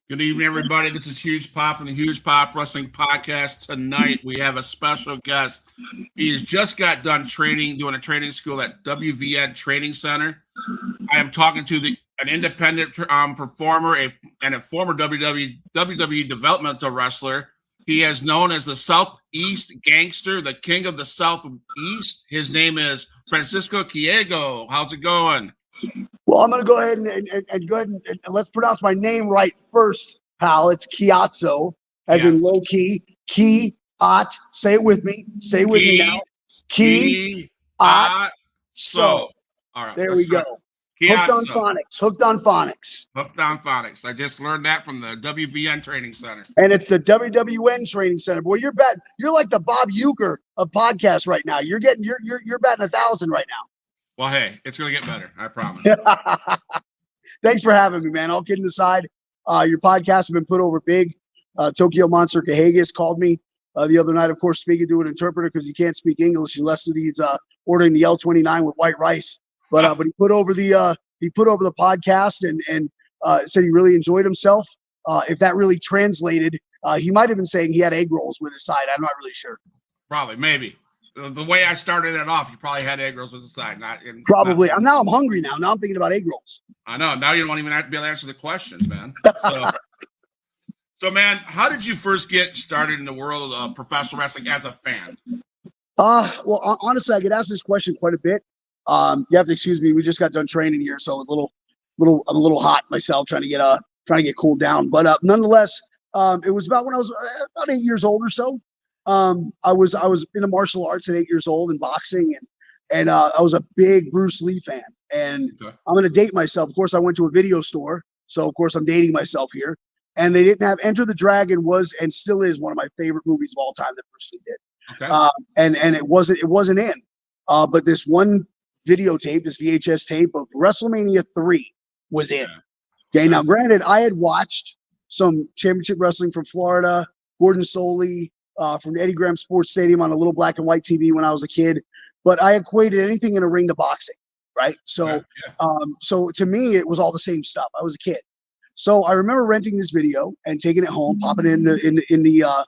Good evening, everybody. This is Huge Pop from the Huge Pop Wrestling Podcast. Tonight, we have a special guest. He has just got done doing a training school at WVN Training Center. I am talking to an independent performer and a former WWE developmental wrestler. He is known as the Southeast Gangster, the King of the Southeast. His name is Franisco Ciatso. How's it going? Well, I'm going to go ahead and go ahead and let's pronounce my name right first, pal. It's Ciatso, as in low key. Ki-at. Say it with me. Say it with me now. Ki-at. So. All right. There we go. Hooked on phonics. Hooked on phonics. Hooked on phonics. I just learned that from the WVN Training Center. And it's the WWN Training Center. Boy, you're like the Bob Uecker of podcasts right now. You're batting 1,000 right now. Well, hey, it's going to get better. I promise. Thanks for having me, man. All kidding aside, your podcast has been put over big. Tokyo Monster Kahagas called me the other night, of course, speaking to an interpreter because he can't speak English unless he's ordering the L29 with white rice. But he put over the podcast and said he really enjoyed himself. If that really translated, he might have been saying he had egg rolls with his side. I'm not really sure. Probably, maybe. The way I started it off, you probably had egg rolls with the side. Probably. Now I'm hungry now. Now I'm thinking about egg rolls. I know. Now you don't even have to be able to answer the questions, man. So, man, how did you first get started in the world of professional wrestling as a fan? Well, honestly, I get asked this question quite a bit. You have to excuse me. We just got done training here, so I'm a little hot myself, trying to get cooled down. But nonetheless, it was about when I was about 8 years old or so. I was into martial arts at 8 years old and boxing, and I was a big Bruce Lee fan. And okay. I'm going to date myself. Of course, I went to a video store, so of course I'm dating myself here. And they didn't have Enter the Dragon was and still is one of my favorite movies of all time that Bruce Lee did. Okay. And it wasn't in. But this one videotape, this VHS tape of WrestleMania 3 was in. Okay. Now, granted, I had watched some championship wrestling from Florida, Gordon Soley. From the Eddie Graham Sports Stadium on a little black and white TV when I was a kid, but I equated anything in a ring to boxing, right? So, so to me, it was all the same stuff. I was a kid, so I remember renting this video and taking it home, popping it in the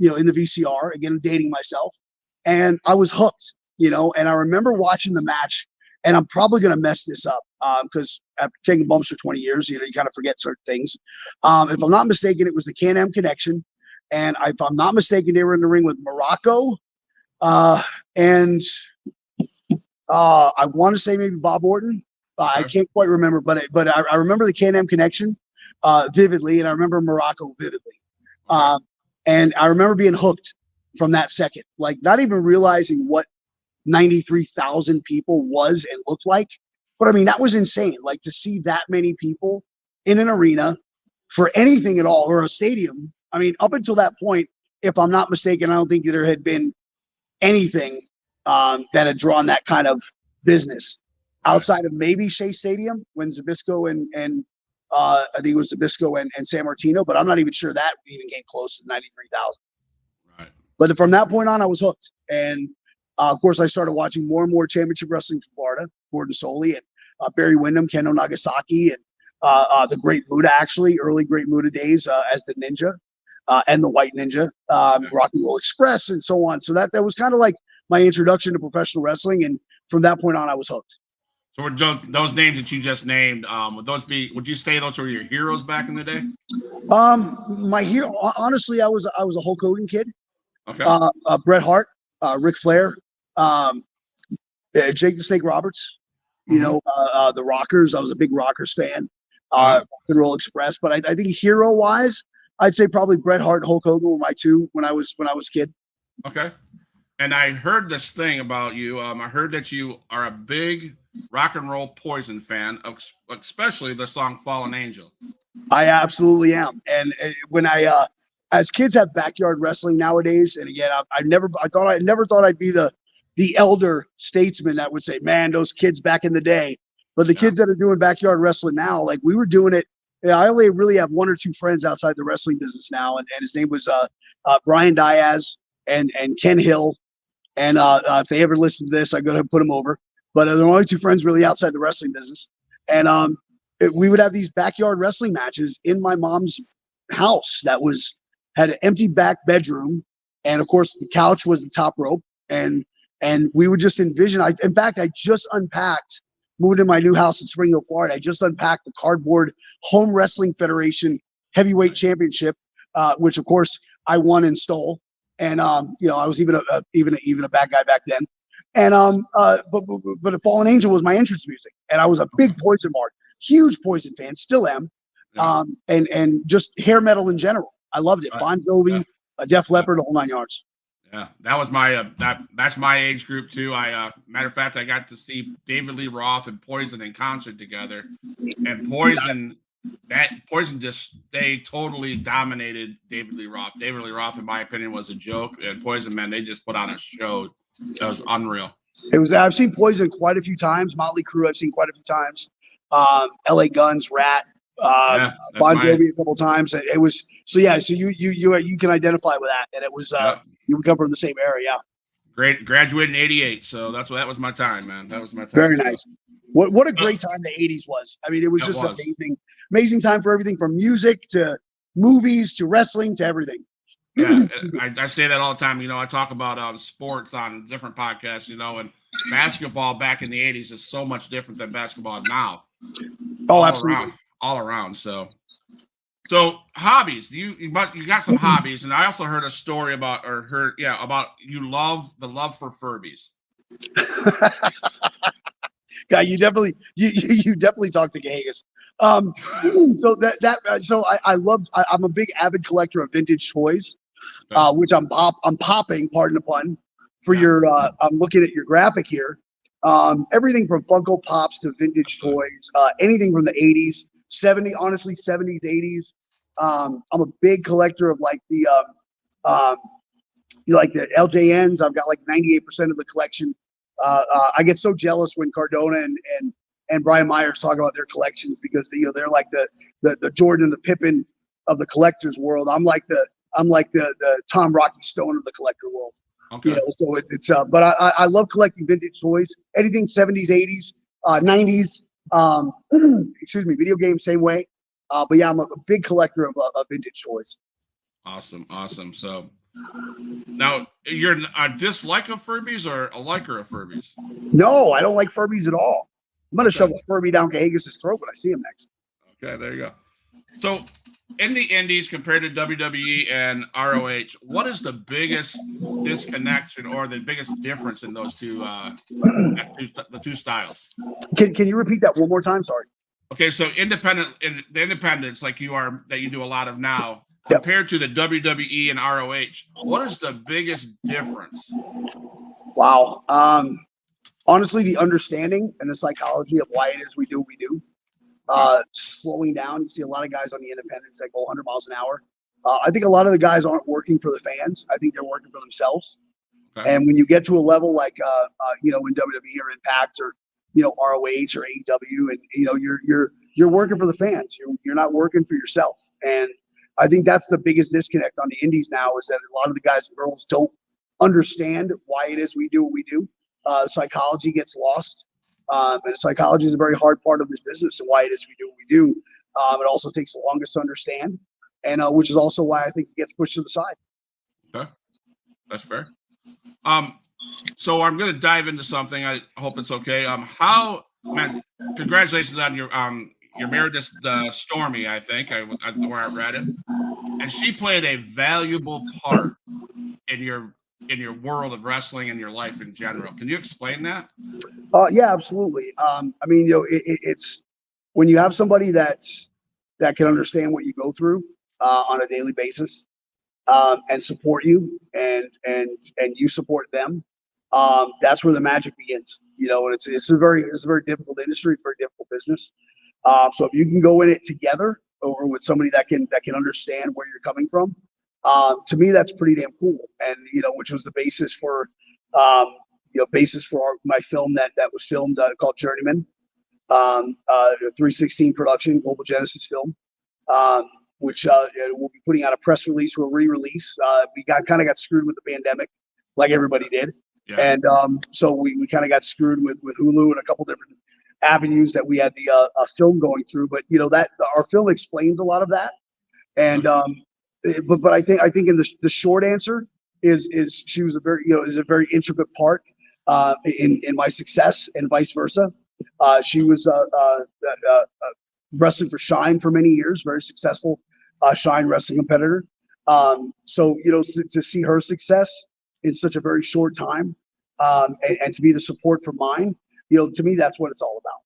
VCR. Again, I'm dating myself, and I was hooked, And I remember watching the match, and I'm probably gonna mess this up because after taking bumps for 20 years, you kind of forget certain things. If I'm not mistaken, it was the Can-Am Connection. And if I'm not mistaken, they were in the ring with Morocco, and I want to say maybe Bob Orton. I can't quite remember, but I remember the Can-Am Connection vividly, and I remember Morocco vividly. And I remember being hooked from that second, like not even realizing what 93,000 people was and looked like. But I mean, that was insane. Like to see that many people in an arena for anything at all, or a stadium. I mean, up until that point, if I'm not mistaken, I don't think there had been anything that had drawn that kind of business outside of maybe Shea Stadium when Zbyszko and I think it was Zbyszko and San Martino, but I'm not even sure that even came close to 93,000. Right. But from that point on, I was hooked. And of course, I started watching more and more championship wrestling from Florida, Gordon Soley and Barry Windham, Kendo Nagasaki, and the Great Muta, actually, early Great Muta days as the Ninja. And the White Ninja, Rock and Roll Express, and so on. So that was kind of like my introduction to professional wrestling, and from that point on, I was hooked. So those names that you just named, would you say those were your heroes back in the day? My hero, honestly, I was a Hulk Hogan kid. Okay. Bret Hart, Ric Flair, Jake the Snake Roberts. The Rockers. I was a big Rockers fan. Rock and Roll Express, but I think hero-wise, I'd say probably Bret Hart and Hulk Hogan were my two when I was a kid. Okay. And I heard this thing about you. I heard that you are a big rock and roll Poison fan, especially the song "Fallen Angel." I absolutely am. And when as kids have backyard wrestling nowadays, and again, I never thought I'd be the elder statesman that would say, man, those kids back in the day. But the kids that are doing backyard wrestling now, like we were doing it. I only really have one or two friends outside the wrestling business now. And his name was Brian Diaz and Ken Hill. And if they ever listen to this, I go ahead and put them over. But there are only two friends really outside the wrestling business. And we would have these backyard wrestling matches in my mom's house that had an empty back bedroom. And of course, the couch was the top rope. And we would just envision. In fact, I just unpacked, moved to my new house in Spring Hill, Florida. I just unpacked the cardboard Home Wrestling Federation Heavyweight Championship, which of course I won and stole. And I was even a bad guy back then. And but a Fallen Angel was my entrance music, and I was a big Poison mark, huge Poison fan, still am. Yeah. And just hair metal in general, I loved it. Bon Jovi, Def Leppard, the whole nine yards. Yeah, that was my that's my age group too. Matter of fact, I got to see David Lee Roth and Poison in concert together, and Poison they totally dominated David Lee Roth. David Lee Roth, in my opinion, was a joke, and Poison, man, they just put on a show that was unreal. I've seen Poison quite a few times. Motley Crue, I've seen quite a few times. LA Guns, Rat, Bon Jovi a couple times. It was so you can identify with that, and it was you come from the same area. Great, graduated in '88, so that was my time, man. That was my time. Very nice. What a great time the '80s was. I mean, it was just amazing time for everything from music to movies to wrestling to everything. Yeah, I say that all the time. I talk about sports on different podcasts. And basketball back in the '80s is so much different than basketball now. Oh, absolutely. All around. So hobbies. You got some hobbies, and I also heard a story about you love for Furbies. Yeah, you definitely talk to Gagas. I'm a big avid collector of vintage toys, which I'm popping, pardon the pun, for your. I'm looking at your graphic here. Everything from Funko Pops to vintage toys, anything from the 80s, 70s, honestly 70s, 80s. I'm a big collector of like the LJNs. I've got like 98% of the collection. I get so jealous when Cardona and Brian Myers talk about their collections because they're like the Jordan and the Pippen of the collector's world. I'm like the Tom Rocky Stone of the collector world. Okay. So it's but I love collecting vintage toys, anything 70s, 80s, 90s. Video games same way. But yeah, I'm a big collector of vintage toys. Awesome. So now you're a dislike of Furbies or a liker of Furbies? No, I don't like Furbies at all. I'm gonna shove a Furby down Cahagas' throat when I see him next. Okay, there you go. So in the Indies compared to WWE and ROH, what is the biggest disconnection or the biggest difference in those the two styles? Can you repeat that one more time? Sorry. Okay, so the independents like that you do a lot of now, compared to the WWE and ROH, what is the biggest difference? Wow. Honestly, the understanding and the psychology of why it is we do what we do. Slowing down. You see a lot of guys on the independents that go 100 miles an hour. I think a lot of the guys aren't working for the fans. I think they're working for themselves. Okay. And when you get to a level like in WWE or Impact or ROH or AEW, and you're working for the fans. You're not working for yourself. And I think that's the biggest disconnect on the indies now is that a lot of the guys and girls don't understand why it is we do what we do. Psychology gets lost. And psychology is a very hard part of this business and why it is we do what we do. It also takes the longest to understand, and which is also why I think it gets pushed to the side. Okay, that's fair. So I'm going to dive into something. I hope it's okay. Congratulations on you're married to Stormy, I think, where I read it, and she played a valuable part in your world of wrestling and your life in general. Can you explain that? Yeah, absolutely. It's when you have somebody that can understand what you go through on a daily basis, and support you, and you support them, that's where the magic begins. And it's a very difficult industry. It's a very difficult business. So if you can go in it together over with somebody that can understand where you're coming from, to me that's pretty damn cool. And which was the basis for my film that was filmed called Journeyman, 316 production, Global Genesis film, which we'll be putting out a press release or a re-release. We kind of got screwed with the pandemic, like everybody did. Yeah. And so we kind of got screwed with Hulu and a couple different avenues that we had the film going through. But that our film explains a lot of that. And but I think in the short answer is she was a very intricate part in my success, and vice versa. She was wrestling for Shine for many years, very successful Shine wrestling competitor. So to see her success in such a very short time, and to be the support for mine, to me that's what it's all about.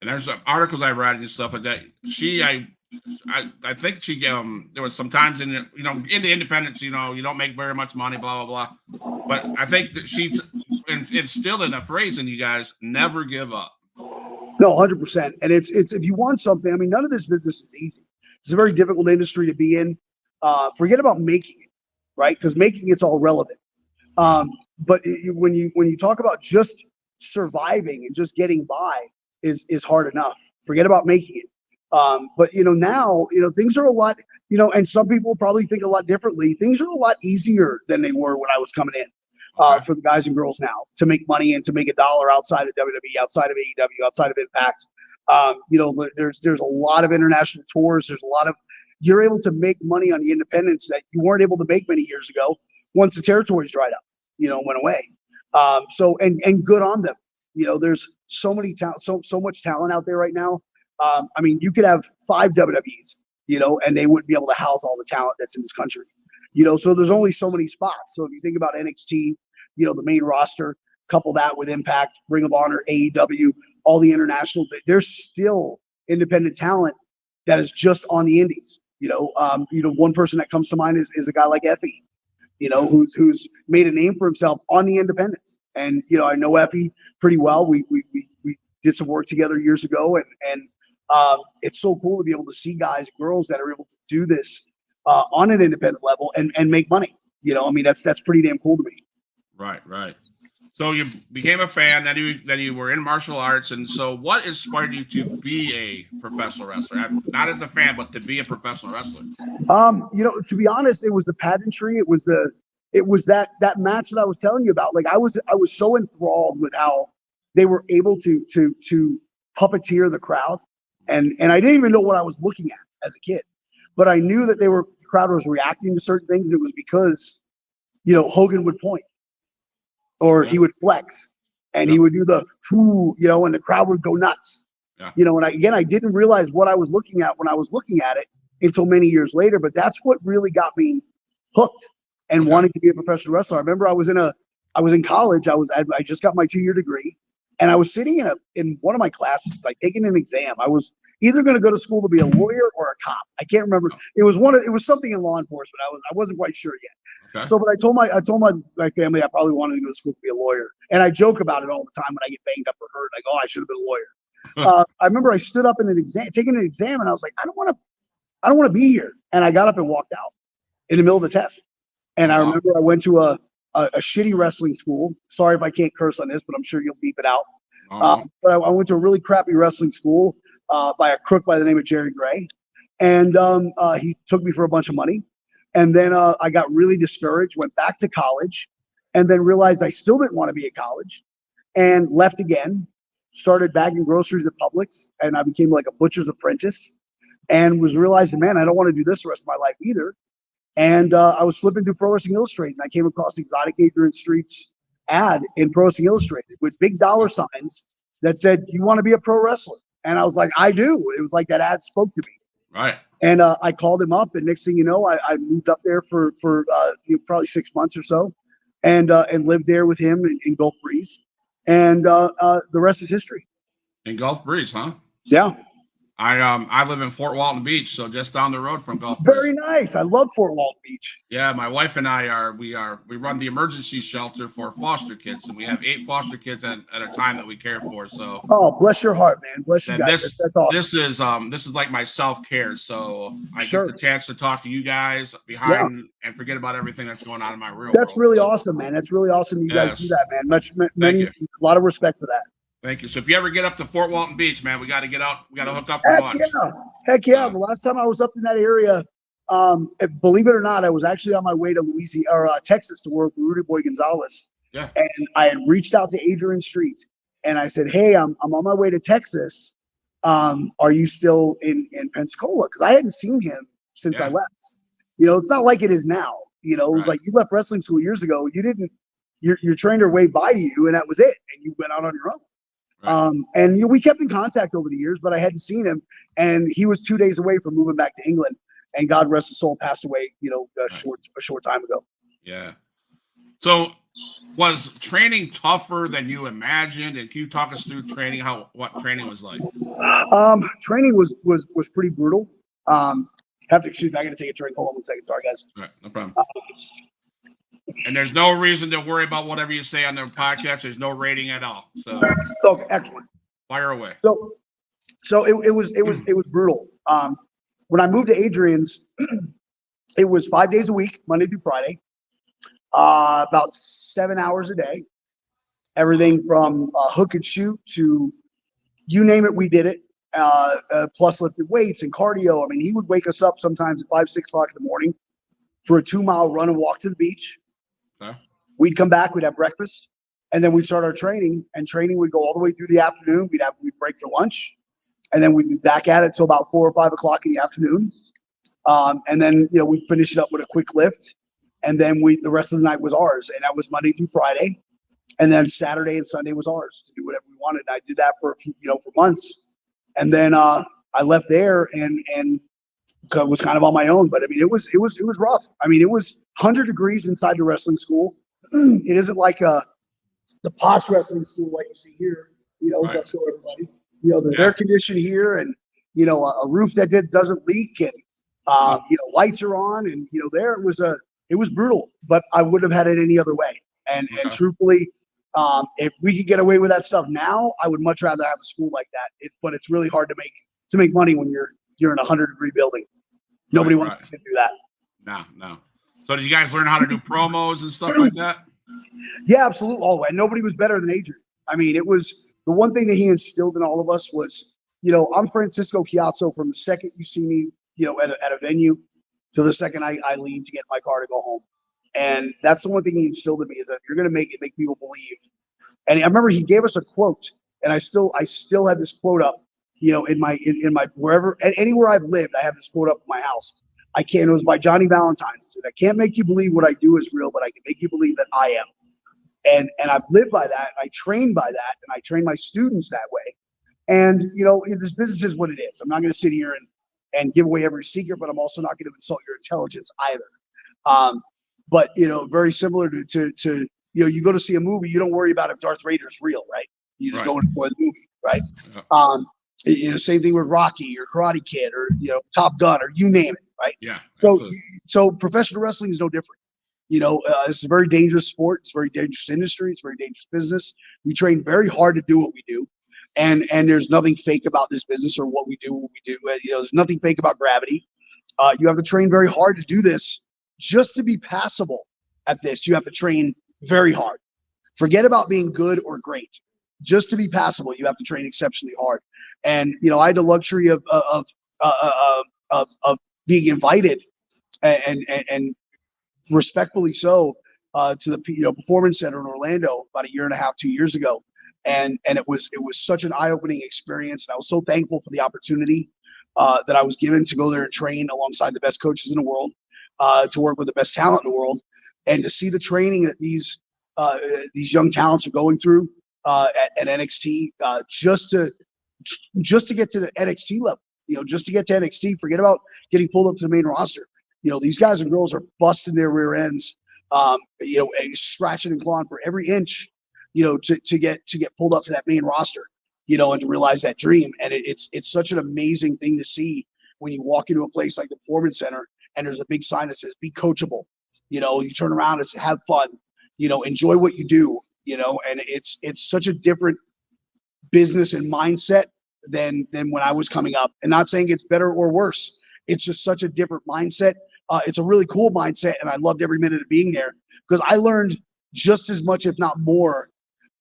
And there's articles I read and stuff like that. I think she there was some times in the independence, you don't make very much money, blah blah blah. But I think that she's instilled in a phrase in you guys: never give up. No, 100%. And it's if you want something, I mean, none of this business is easy. It's a very difficult industry to be in. Forget about making it, right? Because making it's all relevant. But when you talk about just surviving and just getting by is hard enough. Forget about making it. But now things are a lot, and some people probably think a lot differently. Things are a lot easier than they were when I was coming in. For the guys and girls now to make money and to make $1 outside of WWE, outside of AEW, outside of Impact. There's a lot of international tours. There's a lot of, you're able to make money on the independents that you weren't able to make many years ago once the territories dried up, went away. So good on them. There's so many so much talent out there right now. I mean, you could have 5 WWEs, and they wouldn't be able to house all the talent that's in this country. So there's only so many spots. So if you think about NXT, the main roster, couple that with Impact, Ring of Honor, AEW, all the international, there's still independent talent that is just on the indies. One person that comes to mind is a guy like Effie, who's made a name for himself on the independents. And, I know Effie pretty well. We did some work together years ago, and it's so cool to be able to see guys, girls that are able to do this on an independent level and make money. That's pretty damn cool to me. Right. So you became a fan, then you were in martial arts, and so what inspired you to be a professional wrestler? Not as a fan, but to be a professional wrestler. To be honest, it was the pageantry. It was that match that I was telling you about. Like I was so enthralled with how they were able to puppeteer the crowd, and I didn't even know what I was looking at as a kid, but I knew that the crowd was reacting to certain things, and it was because Hogan would point. Or he would flex, and he would do the whoo, and the crowd would go nuts. Yeah. And I didn't realize what I was looking at when I was looking at it until many years later. But that's what really got me hooked and wanting to be a professional wrestler. I remember I was in college. I just got my 2-year degree, and I was sitting in one of my classes, like taking an exam. I was either going to go to school to be a lawyer or a cop. I can't remember. It was something in law enforcement. I wasn't quite sure yet. Okay. So, but I told my family I probably wanted to go to school to be a lawyer, and I joke about it all the time when I get banged up or hurt. I go, I should have been a lawyer. I remember I stood up in taking an exam, and I was like, I don't want to be here. And I got up and walked out in the middle of the test. And I remember I went to a shitty wrestling school. Sorry if I can't curse on this, but I'm sure you'll beep it out. But I went to a really crappy wrestling school by a crook by the name of Jerry Gray, and he took me for a bunch of money. And then I got really discouraged, went back to college, and then realized I still didn't want to be at college, and left again, started bagging groceries at Publix, and I became like a butcher's apprentice, and was realizing, man, I don't want to do this the rest of my life either. And I was flipping through Pro Wrestling Illustrated, and I came across Exotic Adrian Street's ad in Pro Wrestling Illustrated with big dollar signs that said, "You want to be a pro wrestler?" And I was like, I do. It was like that ad spoke to me. Right. And I called him up, and next thing you know, I moved up there for probably 6 months or so, and lived there with him in Gulf Breeze, and the rest is history. In Gulf Breeze, huh? Yeah. I live in Fort Walton Beach, so just down the road from Gulf Very Breeze. nice. I love Fort Walton Beach. Yeah, my wife and I we run the emergency shelter for foster kids, and we have 8 foster kids at a time that we care for. So Oh, bless your heart, man. Bless you then guys. That's awesome. this is like my self-care. So I Sure. get the chance to talk to you guys Yeah. behind and forget about everything that's going on in my real That's world. really So, awesome, man. That's really awesome. You guys do yes. that, man. Thank Many, you. a lot of respect for that. Thank you. So if you ever get up to Fort Walton Beach, man, we got to get out. We got to hook up for lunch. Heck yeah. The last time I was up in that area, believe it or not, I was actually on my way to Texas to work with Rudy Boy Gonzalez. Yeah. And I had reached out to Adrian Street and I said, hey, I'm on my way to Texas. Are you still in Pensacola? Because I hadn't seen him since I left. It's not like it is now. It was like you left wrestling school years ago. You didn't. Your trainer waved by to you, and that was it. And you went out on your own. Right. And we kept in contact over the years, but I hadn't seen him. And he was 2 days away from moving back to England. And God rest his soul, passed away. A short time ago. Yeah. So, was training tougher than you imagined? And can you talk us through training? What training was like? Training was pretty brutal. Excuse me, I got to take a drink. Hold on 1 second. Sorry, guys. All right, no problem. And there's no reason to worry about whatever you say on the podcast. There's no rating at all. So okay, excellent. Fire away. So it was brutal. When I moved to Adrian's, it was 5 days a week, Monday through Friday, about 7 hours a day. Everything from hook and shoot to you name it, we did it. Plus lifted weights and cardio. I mean, he would wake us up sometimes at 5, 6 o'clock in the morning for a 2-mile run and walk to the beach. Okay. We'd come back, we'd have breakfast, and then we'd start our training. And training would go all the way through the afternoon. We'd break for lunch, and then we'd be back at it till about 4 or 5 o'clock in the afternoon. And then we'd finish it up with a quick lift, and then the rest of the night was ours, and that was Monday through Friday, and then Saturday and Sunday was ours to do whatever we wanted. And I did that for for months, and then I left there and was kind of on my own. But I mean, it was rough. I mean, it was 100 degrees inside the wrestling school. It isn't like the posh wrestling school like you see here, which I'll show everybody. There's air conditioning here, and a roof that doesn't leak, and lights are on, and there it was brutal. But I wouldn't have had it any other way. And truthfully, if we could get away with that stuff now, I would much rather have a school like that. But it's really hard to make money when you're in a 100-degree building. Nobody wants to sit through that. No. So did you guys learn how to do promos and stuff like that? Yeah, absolutely. Oh, and nobody was better than Adrian. I mean, it was the one thing that he instilled in all of us was, I'm Franisco Ciatso from the second you see me, at a venue to the second I leave to get in my car to go home. And that's the one thing he instilled in me is that you're going to make people believe. And I remember he gave us a quote, and I still have this quote up, in my wherever and anywhere I've lived, I have this quote up in my house. It was by Johnny Valentine. It said, I can't make you believe what I do is real, but I can make you believe that I am. And I've lived by that. And I train by that, and I train my students that way. And this business is what it is. I'm not going to sit here and give away every secret, but I'm also not going to insult your intelligence either. But very similar to you go to see a movie, you don't worry about if Darth Vader's real, right? You just go and enjoy the movie, right? Same thing with Rocky or Karate Kid or Top Gun or you name it, right? Yeah. So professional wrestling is no different. It's a very dangerous sport. It's a very dangerous industry. It's a very dangerous business. We train very hard to do what we do, and there's nothing fake about this business or what we do. There's nothing fake about gravity. You have to train very hard to do this. Just to be passable at this, you have to train very hard. Forget about being good or great. Just to be passable, you have to train exceptionally hard. And I had the luxury of being invited, and respectfully so, to the Performance Center in Orlando about 1.5 years, 2 years ago, and it was such an eye-opening experience. And I was so thankful for the opportunity that I was given to go there and train alongside the best coaches in the world, to work with the best talent in the world, and to see the training that these young talents are going through at NXT, just to get to the NXT level, just to get to NXT. Forget about getting pulled up to the main roster. These guys and girls are busting their rear ends, and scratching and clawing for every inch, to get pulled up to that main roster. and to realize that dream. And it's such an amazing thing to see when you walk into a place like the Performance Center and there's a big sign that says "Be coachable." You turn around and say, have fun. Enjoy what you do. And it's such a different business and mindset than when I was coming up. And not saying it's better or worse. It's just such a different mindset. It's a really cool mindset, and I loved every minute of being there because I learned just as much, if not more,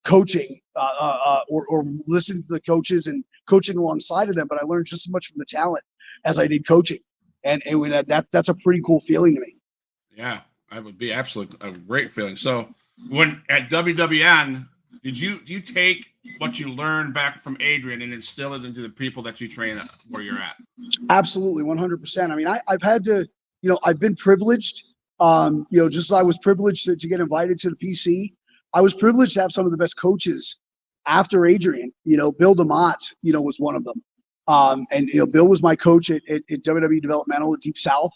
coaching or listening to the coaches and coaching alongside of them. But I learned just as much from the talent as I did coaching, and that's a pretty cool feeling to me. Yeah, that would be absolutely a great feeling. So when at WWN, do you take what you learned back from Adrian and instill it into the people that you train where you're at? Absolutely, 100%. I mean, I've had to, I've been privileged. Just as I was privileged to get invited to the PC, I was privileged to have some of the best coaches after Adrian. Bill DeMott, was one of them. And Bill was my coach at WWE Developmental at Deep South,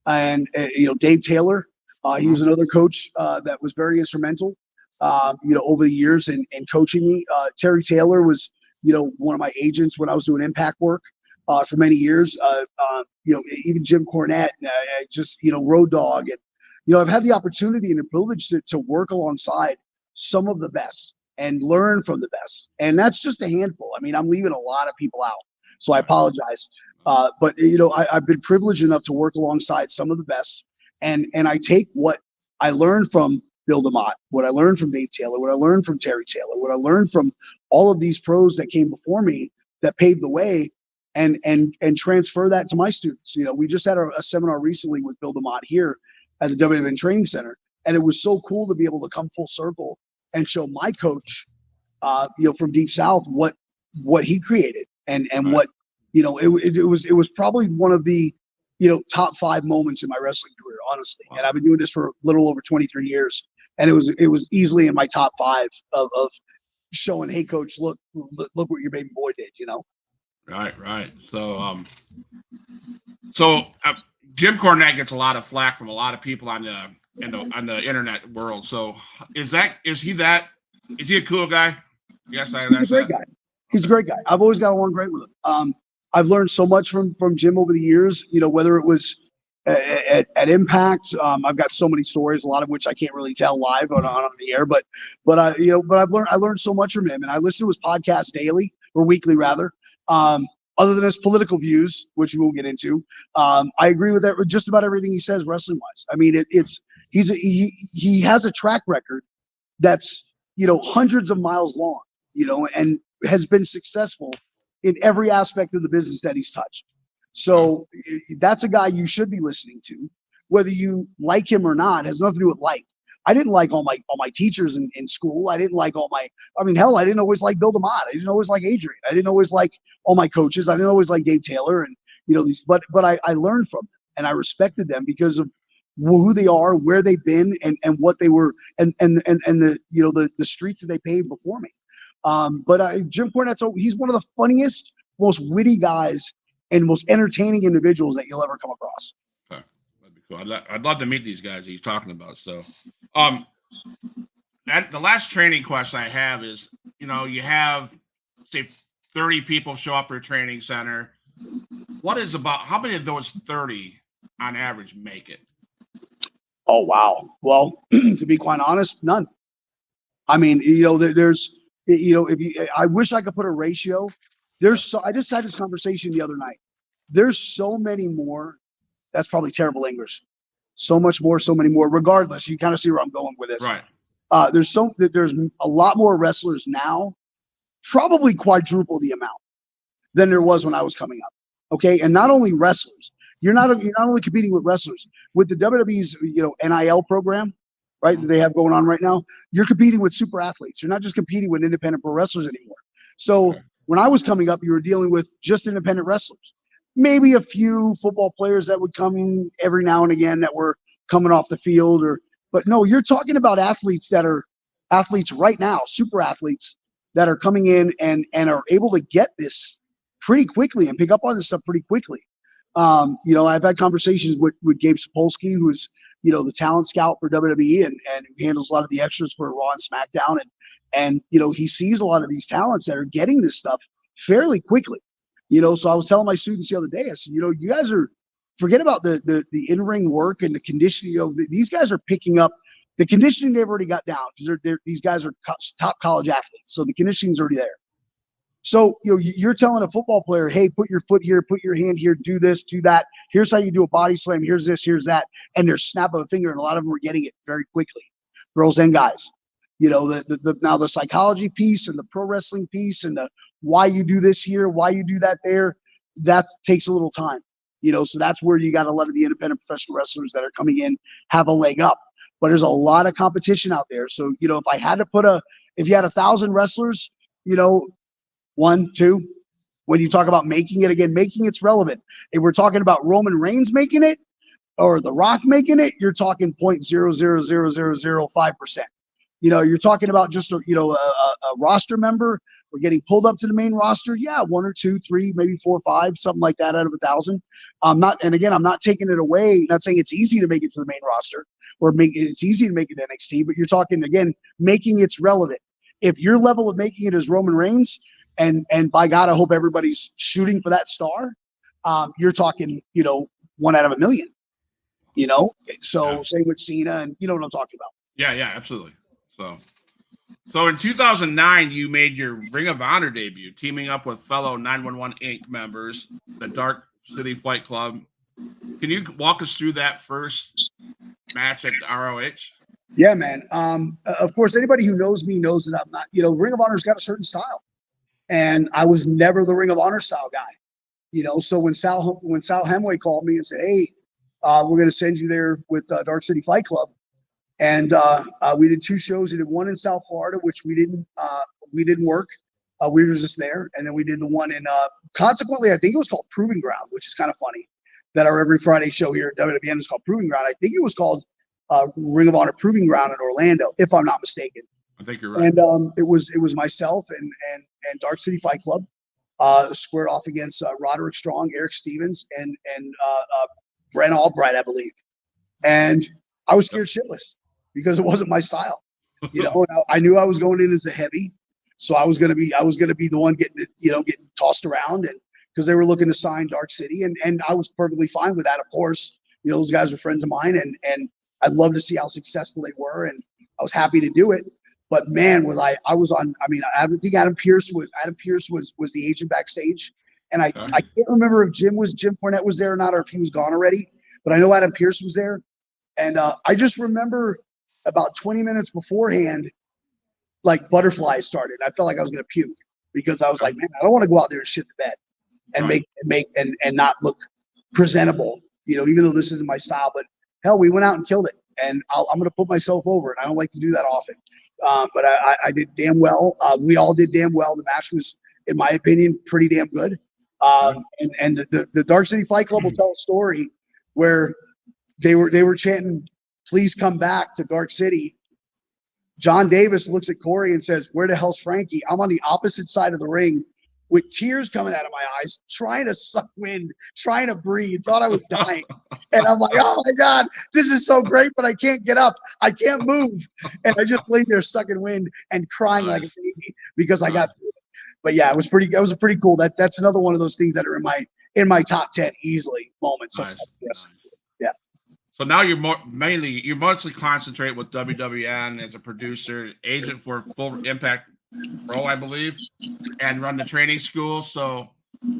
and Dave Taylor, he was another coach that was very instrumental. Over the years and coaching me. Terry Taylor was, one of my agents when I was doing impact work for many years. Even Jim Cornette, Road Dog. And, I've had the opportunity and the privilege to work alongside some of the best and learn from the best. And that's just a handful. I mean, I'm leaving a lot of people out, so I apologize. But I've been privileged enough to work alongside some of the best. And I take what I learned from Bill DeMott, what I learned from Dave Taylor, what I learned from Terry Taylor, what I learned from all of these pros that came before me that paved the way, and transfer that to my students. We just had a seminar recently with Bill DeMott here at the WWN Training Center, and it was so cool to be able to come full circle and show my coach, from Deep South what he created and what it was probably one of the top 5 moments in my wrestling career, honestly. And I've been doing this for a little over 23 years. And it was easily in my top 5 of showing, hey, coach, look what your baby boy did, Right. So, Jim Cornette gets a lot of flack from a lot of people on the internet world. So, is he a cool guy? Yes, he's a great guy. He's a great guy. I've always got along great with him. I've learned so much from Jim over the years. Whether it was at Impact, I've got so many stories, a lot of which I can't really tell live on the air. But I learned so much from him, and I listen to his podcast daily or weekly rather. Other than his political views, which we will get into, I agree with just about everything he says wrestling wise. I mean, he has a track record that's hundreds of miles long, and has been successful in every aspect of the business that he's touched. So that's a guy you should be listening to, whether you like him or not. It has nothing to do with like. I didn't like all my teachers in school. I didn't like I didn't always like Bill DeMott. I didn't always like Adrian. I didn't always like all my coaches. I didn't always like Dave Taylor and but I learned from them and I respected them because of who they are, where they've been, and what they were, and the streets that they paved before me. But Jim Cornette, he's one of the funniest, most witty guys and most entertaining individuals that you'll ever come across. Okay. That'd be cool. I'd love to meet these guys he's talking about. So, the last training question I have is, you have, say, 30 people show up for a training center. How many of those 30 on average make it? Oh, wow. Well, to be quite honest, none. I mean, there's, I wish I could put a ratio. I just had this conversation the other night. There's so many more. That's probably terrible English. So much more, so many more. Regardless, you kind of see where I'm going with this. Right. There's a lot more wrestlers now, probably quadruple the amount than there was when I was coming up. Okay, and not only wrestlers. You're not only competing with wrestlers with the WWE's NIL program, right? That they have going on right now. You're competing with super athletes. You're not just competing with independent pro wrestlers anymore. So when I was coming up, you were dealing with just independent wrestlers. Maybe a few football players that would come in every now and again that were coming off the field, but no, you're talking about athletes that are athletes right now, super athletes that are coming in and are able to get this pretty quickly and pick up on this stuff pretty quickly. I've had conversations with Gabe Sapolsky, who's, the talent scout for WWE and handles a lot of the extras for Raw and SmackDown. And, he sees a lot of these talents that are getting this stuff fairly quickly. So I was telling my students the other day, I said, you guys forget about the in-ring work and the conditioning. These guys are picking up the conditioning they've already got down because these guys are top college athletes. So the conditioning's already there. So, you're telling a football player, hey, put your foot here, put your hand here, do this, do that. Here's how you do a body slam. Here's this, here's that. And they're snap of a finger. And a lot of them are getting it very quickly, girls and guys. Now the psychology piece and the pro wrestling piece and the why you do this here, why you do that there, that takes a little time. So that's where you got a lot of the independent professional wrestlers that are coming in have a leg up. But there's a lot of competition out there. So, if I had to if you had 1,000 wrestlers, 1, 2, when you talk about making it's relevant. If we're talking about Roman Reigns making it or The Rock making it, you're talking 0.000005%. You're talking about just a roster member. We're getting pulled up to the main roster. Yeah, 1 or 2, 3, maybe 4 or 5, something like that out of 1,000. I'm not taking it away. Not saying it's easy to make it to the main roster or it's easy to make it NXT, but you're talking again making it's relevant. If your level of making it is Roman Reigns, and by God, I hope everybody's shooting for that star. You're talking, 1 out of 1,000,000. So same with Cena, and you know what I'm talking about. Yeah, absolutely. So in 2009, you made your Ring of Honor debut, teaming up with fellow 911 Inc. members, the Dark City Fight Club. Can you walk us through that first match at the ROH? Yeah, man. Of course, anybody who knows me knows that I'm not, Ring of Honor's got a certain style. And I was never the Ring of Honor style guy, So when Sal Hemway called me and said, "Hey, we're going to send you there with Dark City Fight Club," and we did 2 shows. We did one in South Florida, which we didn't work. We were just there, and then we did the one in. Consequently, I think it was called Proving Ground, which is kind of funny that our every Friday show here at WWN is called Proving Ground. I think it was called Ring of Honor Proving Ground in Orlando, if I'm not mistaken. I think you're right. And it was myself and Dark City Fight Club squared off against Roderick Strong, Eric Stevens, and Brent Albright, I believe. And I was scared shitless because it wasn't my style. I knew I was going in as a heavy, so I was gonna be the one getting tossed around, and because they were looking to sign Dark City, and I was perfectly fine with that. Of course, those guys were friends of mine, and I'd love to see how successful they were, and I was happy to do it. But man, I think Adam Pearce was the agent backstage. And I can't remember if Jim Cornette was there or not, or if he was gone already, but I know Adam Pearce was there. And I just remember about 20 minutes beforehand, like butterflies started. I felt like I was going to puke because I was like, man, I don't want to go out there and shit the bed and make not look presentable, even though this isn't my style, but hell, we went out and killed it. And I'm going to put myself over it. I don't like to do that often. But I did damn well. We all did damn well. The match was, in my opinion, pretty damn good. And the Dark City Fight Club will tell a story where they were chanting, "Please come back to Dark City." John Davis looks at Corey and says, "Where the hell's Frankie?" I'm on the opposite side of the ring with tears coming out of my eyes, trying to suck wind, trying to breathe, thought I was dying. And I'm like, oh my God, this is so great, but I can't get up. I can't move. And I just lay there sucking wind and crying like a baby because I got through it. But yeah, it was pretty cool. That's another one of those things that are in my top 10 easily moments. Nice. Yes. Yeah. So now you're mostly concentrate with WWN as a producer, agent for Full Impact Pro, I believe, and run the training school. So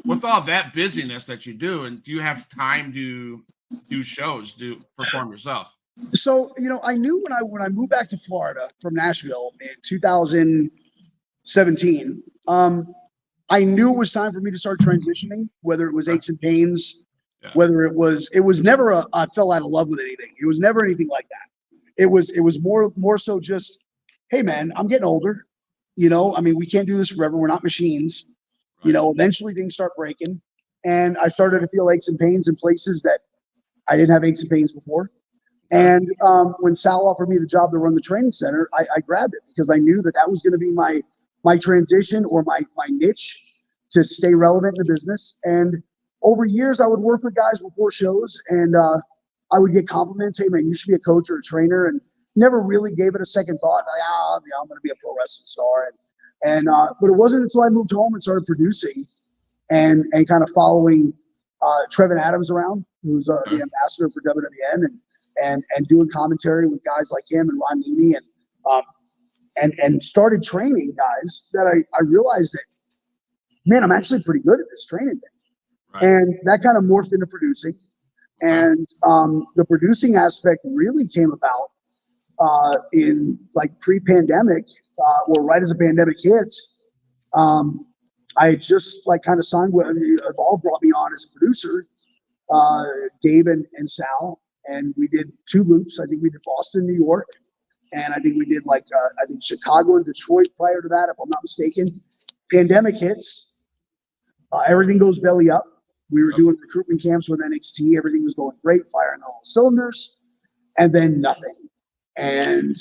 with all that busyness that you do, and do you have time to do shows, to perform yourself? So, I knew when I moved back to Florida from Nashville in 2017, I knew it was time for me to start transitioning, whether it was aches and pains, whether it was never I fell out of love with anything. It was never anything like that. It was more so just, hey man, I'm getting older. We can't do this forever. We're not machines. Eventually things start breaking. And I started to feel aches and pains in places that I didn't have aches and pains before. And when Sal offered me the job to run the training center, I grabbed it because I knew that was going to be my transition or my niche to stay relevant in the business. And over years, I would work with guys before shows and I would get compliments. Hey man, you should be a coach or a trainer. And never really gave it a second thought. Like, yeah, I'm going to be a pro wrestling star. But it wasn't until I moved home and started producing and kind of following Trevin Adams around, who's the ambassador for WWN, and doing commentary with guys like him and Ron Nemi, and started training guys that I realized that, man, I'm actually pretty good at this training thing. Right. And that kind of morphed into producing. And the producing aspect really came about in like pre-pandemic, or right as the pandemic hit. I had just like kind of signed with Evolve, brought me on as a producer, Dave and Sal, and we did 2 loops. I think we did Boston, New York, and I think we did like I think Chicago and Detroit prior to that, if I'm not mistaken. Pandemic hits, everything goes belly up. We were doing recruitment camps with NXT. Everything was going great, firing on all cylinders, and then nothing. And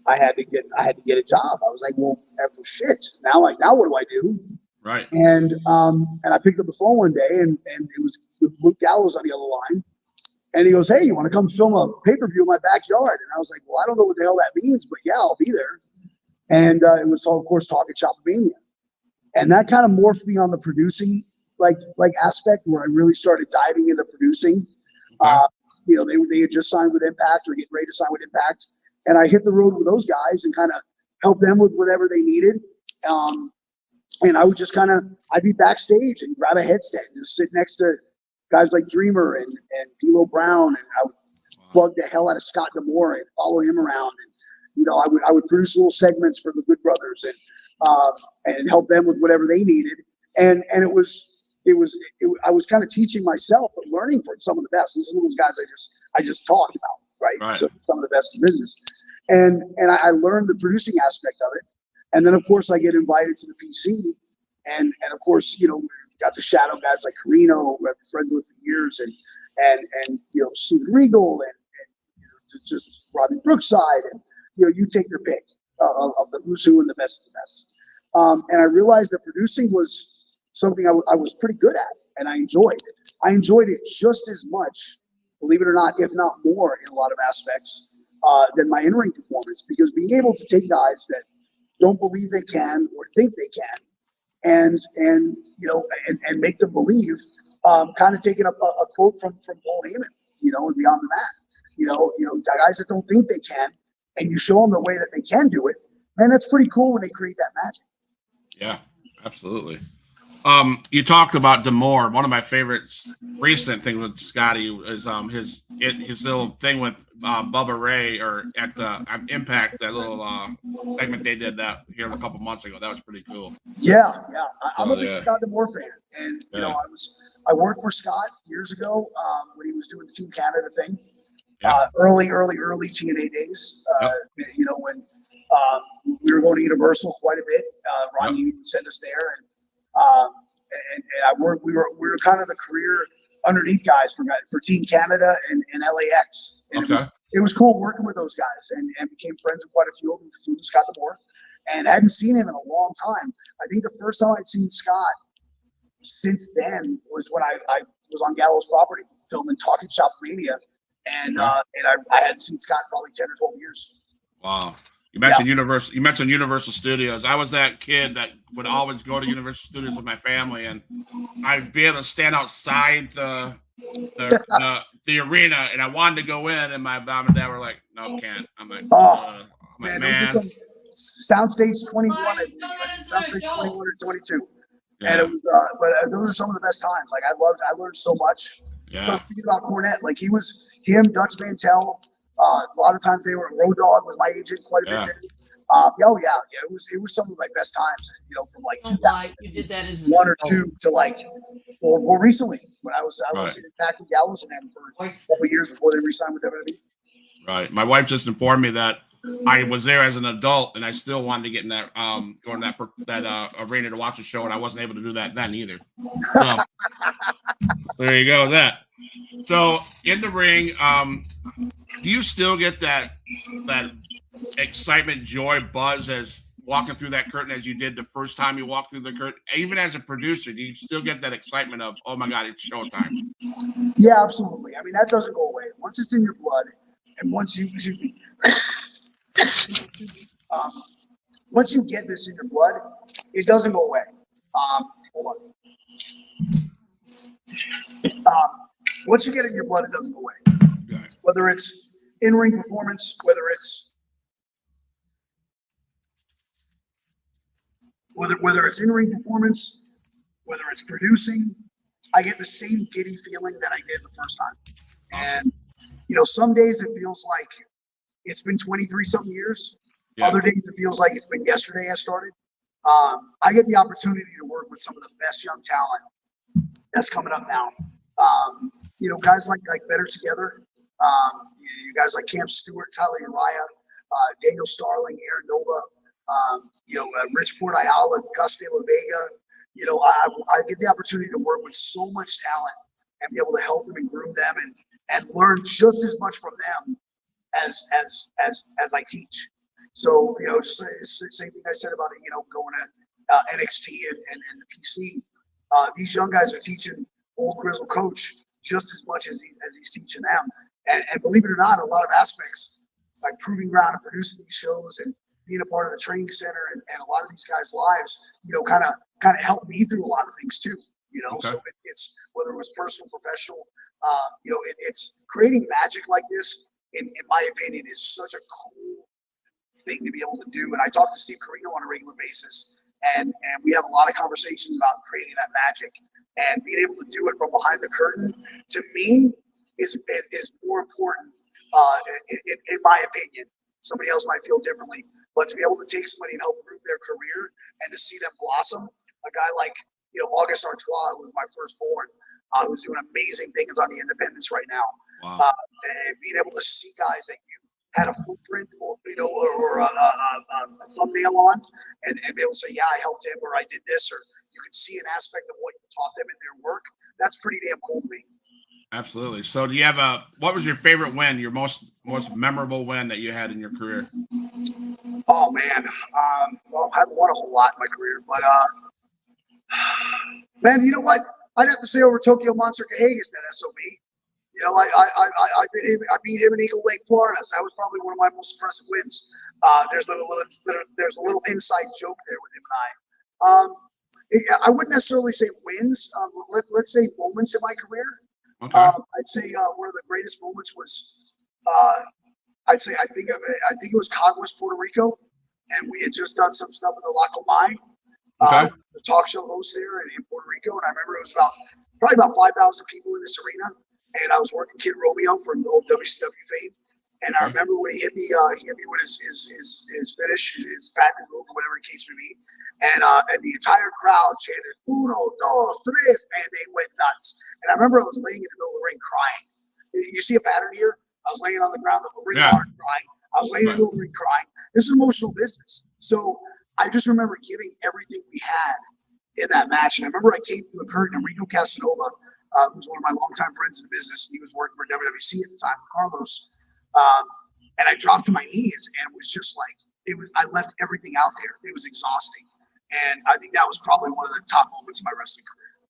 I had to get a job. I was like, well, after shit. Now what do I do? Right. And I picked up the phone one day, and it was with Luke Gallows on the other line. And he goes, hey, you want to come film a pay-per-view in my backyard? And I was like, well, I don't know what the hell that means, but yeah, I'll be there. And it was, of course, Talking Shopmania. And that kind of morphed me on the producing like aspect, where I really started diving into producing. Okay. They had just signed with Impact or getting ready to sign with Impact. And I hit the road with those guys and kind of helped them with whatever they needed. And I would just I'd be backstage and grab a headset and just sit next to guys like Dreamer and D'Lo Brown. And I would plug the hell out of Scott D'Amore and follow him around. And, I would produce little segments for the Good Brothers and help them with whatever they needed. And I was kind of teaching myself and learning from some of the best. These are those guys I just talked about, right? So some of the best in business. And I learned the producing aspect of it. And then, of course, I get invited to the PC. And of course, got to shadow guys like Carino, who I've been friends with for years, and Steve Regal and just Robbie Brookside. And, you take your pick of the who's who and the best of the best. And I realized that producing was something I was pretty good at, and I enjoyed it. I enjoyed it just as much, believe it or not, if not more in a lot of aspects, than my in-ring performance, because being able to take guys that don't believe they can or think they can and make them believe, kind of taking a quote from Paul Heyman, and Beyond the Mat, guys that don't think they can, and you show them the way that they can do it, man, that's pretty cool when they create that magic. Yeah, absolutely. You talked about D'Amore. One of my favorite recent things with Scotty is his little thing with Bubba Ray, or at the Impact, that little segment they did that here a couple months ago. That was pretty cool. Yeah. I'm a big Scott D'Amore fan, and I worked for Scott years ago when he was doing the Team Canada thing. Early TNA days. When we were going to Universal quite a bit. Ron Nemi would send us there, and I worked. We were kind of the career underneath guys for Team Canada and LAX. And it was cool working with those guys, and became friends with quite a few of them, including Scott D'Amore. And I hadn't seen him in a long time. I think the first time I'd seen Scott since then was when I was on Gallows property filming Talking Shopmania. And I hadn't seen Scott in probably 10 or 12 years. Wow. You mentioned Universal. You mentioned Universal Studios. I was that kid that would always go to Universal Studios with my family, and I'd be able to stand outside the arena, and I wanted to go in, and my mom and dad were like, "No, can't." I'm like, man. Soundstage 21, Soundstage 21 or 22, and it was. But those are some of the best times. Like I learned so much. Yeah. So speaking about Cornette, like him, Dutch Mantel. A lot of times they were. Road Dogg was my agent quite a bit. It was some of my best times. From like 2000. You did that as one or two to like, well, recently when I was in Impact with Gallows and them for a couple of years before they re-signed with WWE. Right. My wife just informed me that I was there as an adult, and I still wanted to get in that going to that arena to watch a show, and I wasn't able to do that then either. So, there you go with that. So in the ring, do you still get that excitement, joy, buzz as walking through that curtain as you did the first time you walked through the curtain? Even as a producer, do you still get that excitement of, oh my God, it's showtime? Yeah, absolutely. I mean, that doesn't go away. Once it's in your blood, and once you Once you get this in your blood, it doesn't go away. Hold on. Once you get it in your blood, it doesn't go away. Whether it's in-ring performance, whether it's in-ring performance, whether it's producing, I get the same giddy feeling that I did the first time. And some days it feels like it's been 23 something years. Yeah. Other days it feels like it's been yesterday I started. I get the opportunity to work with some of the best young talent that's coming up now. Guys like Better Together, you guys like Cam Stewart, Tyler Uriah, Daniel Starling, Aaron Nova, Rich Port Ayala, Gus De La Vega. I get the opportunity to work with so much talent and be able to help them and groom them and learn just as much from them as I teach. So, just the same thing I said about going to NXT and the PC. These young guys are teaching old grizzled coach just as much as he's teaching them. And believe it or not, a lot of aspects, like proving ground and producing these shows and being a part of the training center and a lot of these guys' lives, kind of helped me through a lot of things too. Okay. So it's whether it was personal, professional, it's creating magic like this. In my opinion, is such a cool thing to be able to do. And I talk to Steve Carino on a regular basis, and we have a lot of conversations about creating that magic and being able to do it from behind the curtain. To me, is more important. In my opinion, somebody else might feel differently, but to be able to take somebody and help groom their career and to see them blossom, a guy like August Artois, who was my firstborn, who's doing amazing things on the independents right now. Wow. And being able to see guys that you had a footprint or a thumbnail on and be able to say, yeah, I helped him, or I did this, or you can see an aspect of what you taught them in their work. That's pretty damn cool to me. Absolutely. So do you have what was your favorite win, your most memorable win that you had in your career? Oh man. Well, I haven't won a whole lot in my career, but man, you know what? I'd have to say over Tokyo Monster Cahagas, that SOB. I beat him in Eagle Lake, Florida. So that was probably one of my most impressive wins. There's a little inside joke there with him and I. I wouldn't necessarily say wins. Let's say moments in my career. Okay. I'd say one of the greatest moments was I think it was Caguas, Puerto Rico, and we had just done some stuff with the La Comay. Okay. The talk show host there in Puerto Rico, and I remember it was probably about 5,000 people in this arena, and I was working Kid Romeo from old WCW fame, and I remember when he hit me with his finish, his patent move, whatever the case may be, and the entire crowd chanted "Uno, dos, tres," and they went nuts. And I remember I was laying in the middle of the ring crying. You see a pattern here? I was laying on the ground, crying. I was laying in the middle of the ring crying. This is emotional business, so I just remember giving everything we had in that match. And I remember I came through the curtain, and Rico Casanova, who's one of my longtime friends in the business, he was working for WWC at the time, Carlos. And I dropped to my knees, and it was just like, I left everything out there. It was exhausting. And I think that was probably one of the top moments of my wrestling career.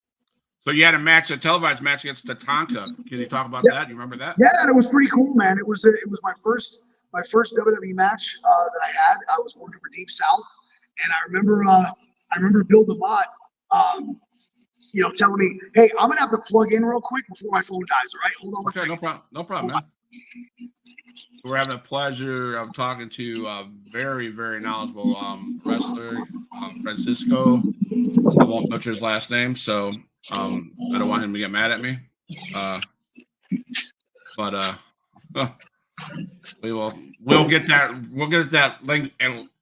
So you had a televised match against Tatanka. Can you talk about that? You remember that? Yeah, and it was pretty cool, man. It was my first WWE match that I had. I was working for Deep South. And I remember Bill DeMott, telling me, "Hey, I'm gonna have to plug in real quick before my phone dies. All right, hold on one second." No problem, man. We're having a pleasure of talking to a very, very knowledgeable wrestler, Franisco. I won't butcher his last name, so I don't want him to get mad at me. We'll get that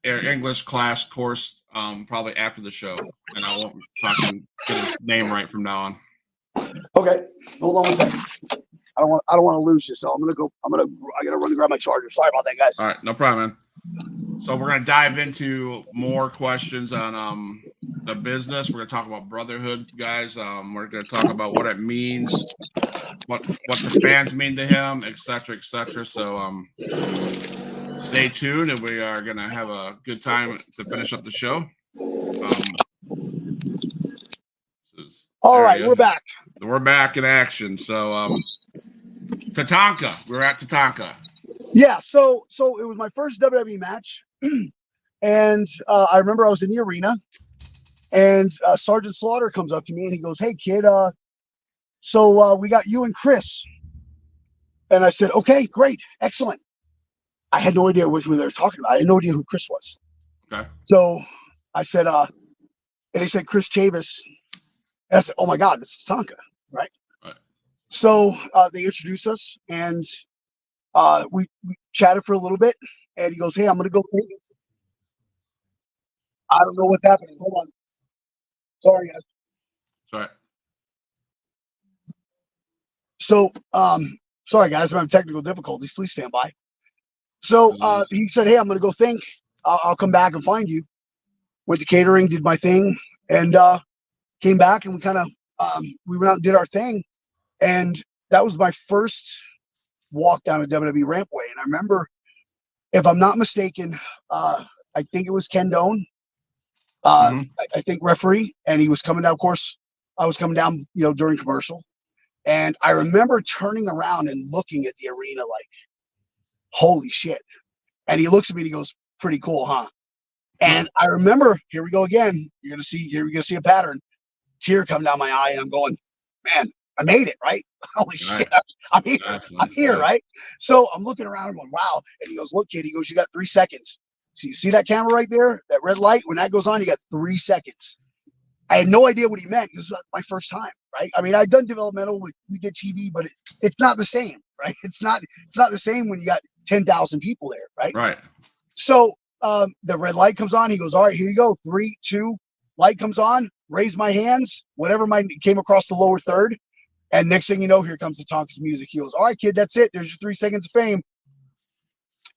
English class course probably after the show, and I won't fucking get his name right from now on. Okay, hold on one second. I don't want to lose you, so I gotta run and grab my charger. Sorry about that, guys. All right, no problem, man. So we're gonna dive into more questions on the business. We're gonna talk about brotherhood, guys. We're gonna talk about what it means, what the fans mean to him, etc., etc. So stay tuned, and we are gonna have a good time to finish up the show. All right, we're back. We're back in action. So Tatanka, we're at Tatanka. Yeah, so it was my first WWE match, and I remember I was in the arena, and Sergeant Slaughter comes up to me and he goes, "Hey kid, so we got you and Chris." And I said, "Okay, great, excellent." I had no idea what they were talking about. I had no idea who Chris was. Okay. So I said, and they said Chris Chavis. And I said, "Oh my God, it's Tonka, right?" Right. So they introduced us, and we chatted for a little bit, and he goes, "Hey, I'm gonna go. I don't know what's happening. Hold on. Sorry, guys." Sorry. So, sorry, guys, I'm having technical difficulties. Please stand by. So he said, "Hey, I'm gonna go think. I'll come back and find you." Went to catering, did my thing, and came back, and we went out and did our thing, and that was my first walk down a WWE rampway. And I remember, if I'm not mistaken, I think it was Ken Doan. I think referee, and he was coming down. Of course, I was coming down, during commercial, and I remember turning around and looking at the arena like, "Holy shit!" And he looks at me and he goes, "Pretty cool, huh?" And I remember, here we go again. You're gonna see a pattern. Tear come down my eye, and I'm going, "Man, I made it, right? Holy shit, I'm here. I'm here, right?" So I'm looking around, I'm going, "Wow." And he goes, "Look, kid," he goes, "You got 3 seconds. So you see that camera right there, that red light? When that goes on, you got 3 seconds." I had no idea what he meant. This was my first time, right? I mean, I'd done developmental, we did TV, but it's not the same, right? It's not the same when you got 10,000 people there, right? Right. So the red light comes on. He goes, "All right, here you go. 3, 2, light comes on. Raise my hands. Whatever came across the lower third. And next thing you know, here comes the Tonka's music." He goes, "All right, kid, that's it. There's your 3 seconds of fame."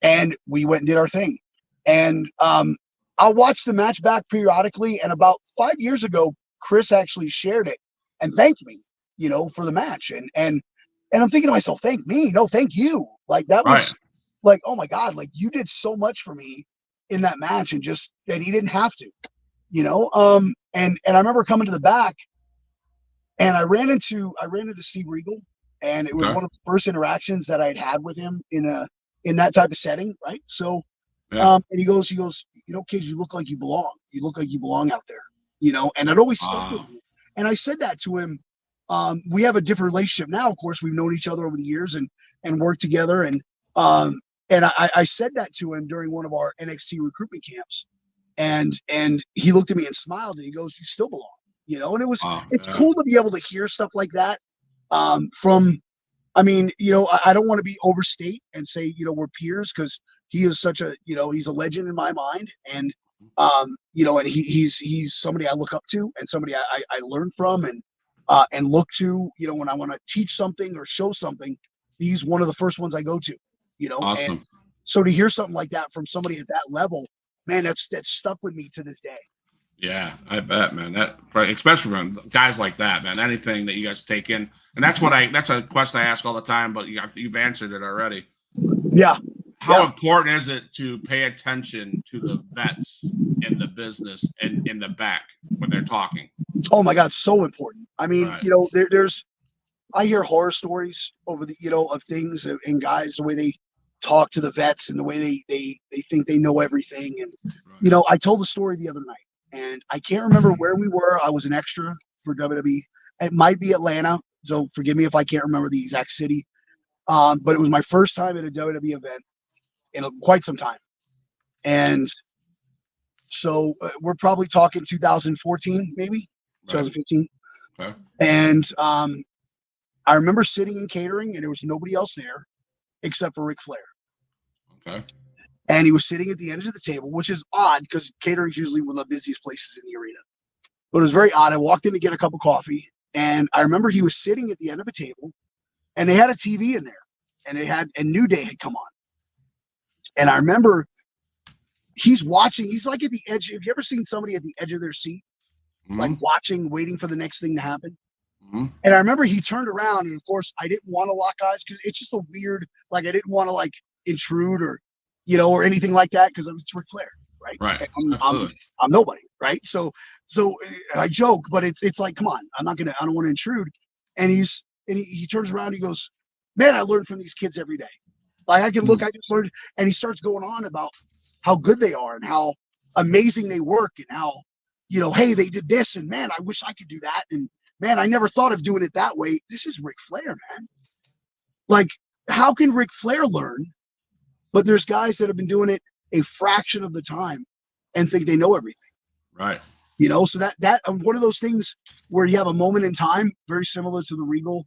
And we went and did our thing. And I'll watch the match back periodically. And about 5 years ago, Chris actually shared it and thanked me, for the match. And I'm thinking to myself, "Thank me? No, thank you." Like that was like, oh my God, like you did so much for me in that match, and he didn't have to, and I remember coming to the back, and I ran into Steve Regal, and it was one of the first interactions that I had with him in that type of setting, right? So and he goes, "Kids, you look like you belong. You look like you belong out there," and it always stuck with me. And I said that to him. We have a different relationship now. Of course, we've known each other over the years and worked together. And I said that to him during one of our NXT recruitment camps, and he looked at me and smiled, and he goes, "You still belong," And it's cool to be able to hear stuff like that from. I mean, I don't want to be overstate and say, we're peers, because he is such a, he's a legend in my mind. And, and he's somebody I look up to, and somebody I learn from, and look to, when I want to teach something or show something. He's one of the first ones I go to, Awesome. And so to hear something like that from somebody at that level, man, that's stuck with me to this day. Yeah, I bet, man. That, especially from guys like that, man. Anything that you guys take in, and that's a question I ask all the time, but you've answered it already. Yeah. How important is it to pay attention to the vets in the business and in the back when they're talking? Oh my God, so important. I mean, I hear horror stories over the, of things and guys, the way they talk to the vets and the way they think they know everything. And, I told the story the other night. And I can't remember where we were. I was an extra for WWE. It might be Atlanta, so forgive me if I can't remember the exact city. But it was my first time at a WWE event in quite some time. And so we're probably talking 2014, maybe 2015. Okay. And I remember sitting in catering, and there was nobody else there except for Ric Flair. Okay. And he was sitting at the edge of the table, which is odd because catering's usually one of the busiest places in the arena. But it was very odd. I walked in to get a cup of coffee, and I remember he was sitting at the end of a table, and they had a TV in there, and New Day had come on. And I remember he's watching. He's like at the edge. Have you ever seen somebody at the edge of their seat, like watching, waiting for the next thing to happen? And I remember he turned around, and of course, I didn't want to lock eyes because it's just a weird, like I didn't want to intrude or or anything like that, because it's Ric Flair, right? Right. I'm nobody, right? So and I joke, but it's like, come on, I don't want to intrude. And he turns around, and he goes, "Man, I learn from these kids every day." Like I can look, I just learned, and he starts going on about how good they are and how amazing they work and how, hey, they did this and man, I wish I could do that. And man, I never thought of doing it that way. This is Ric Flair, man. Like, how can Ric Flair learn? But there's guys that have been doing it a fraction of the time and think they know everything. Right. So that one of those things where you have a moment in time, very similar to the Regal,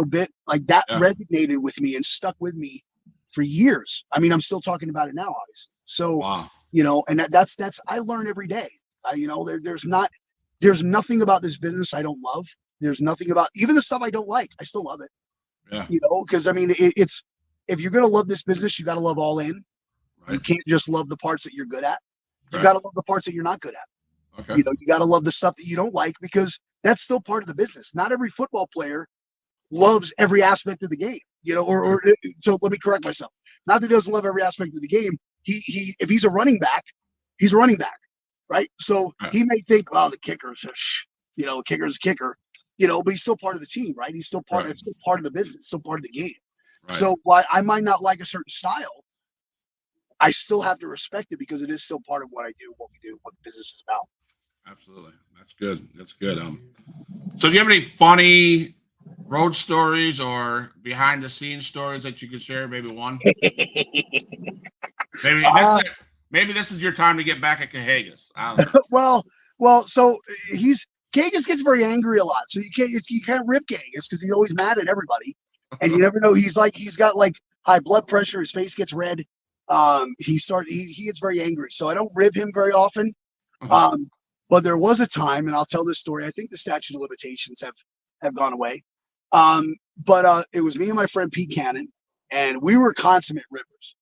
bit, like that resonated with me and stuck with me for years. I mean, I'm still talking about it now, obviously. So, wow. And that's I learn every day. There's nothing about this business I don't love. There's nothing about even the stuff I don't like. I still love it. Yeah. Because I mean, it's if you're gonna love this business, you got to love all in. Right. You can't just love the parts that you're good at. You got to love the parts that you're not good at. Okay. You got to love the stuff that you don't like because that's still part of the business. Not every football player loves every aspect of the game, or so let me correct myself. Not that he doesn't love every aspect of the game. He if he's a running back, he's a running back, right? So he may think, well, the kicker's the kicker's a kicker, but he's still part of the team, right? He's still part it's still part of the business, still part of the game. Right. So while I might not like a certain style, I still have to respect it because it is still part of what I do, what we do, what the business is about. Absolutely. That's good. That's good. So do you have any funny road stories or behind the scenes stories that you could share? Maybe one. Maybe this is your time to get back at Cahagas. I don't know. well, so Cahagas gets very angry a lot, so you can't rip Cahagas because he's always mad at everybody, and you never know. He's got like high blood pressure. His face gets red. He gets very angry, so I don't rib him very often. But there was a time, and I'll tell this story. I think the statute of limitations have gone away. But it was me and my friend Pete Cannon, and we were consummate ribbers.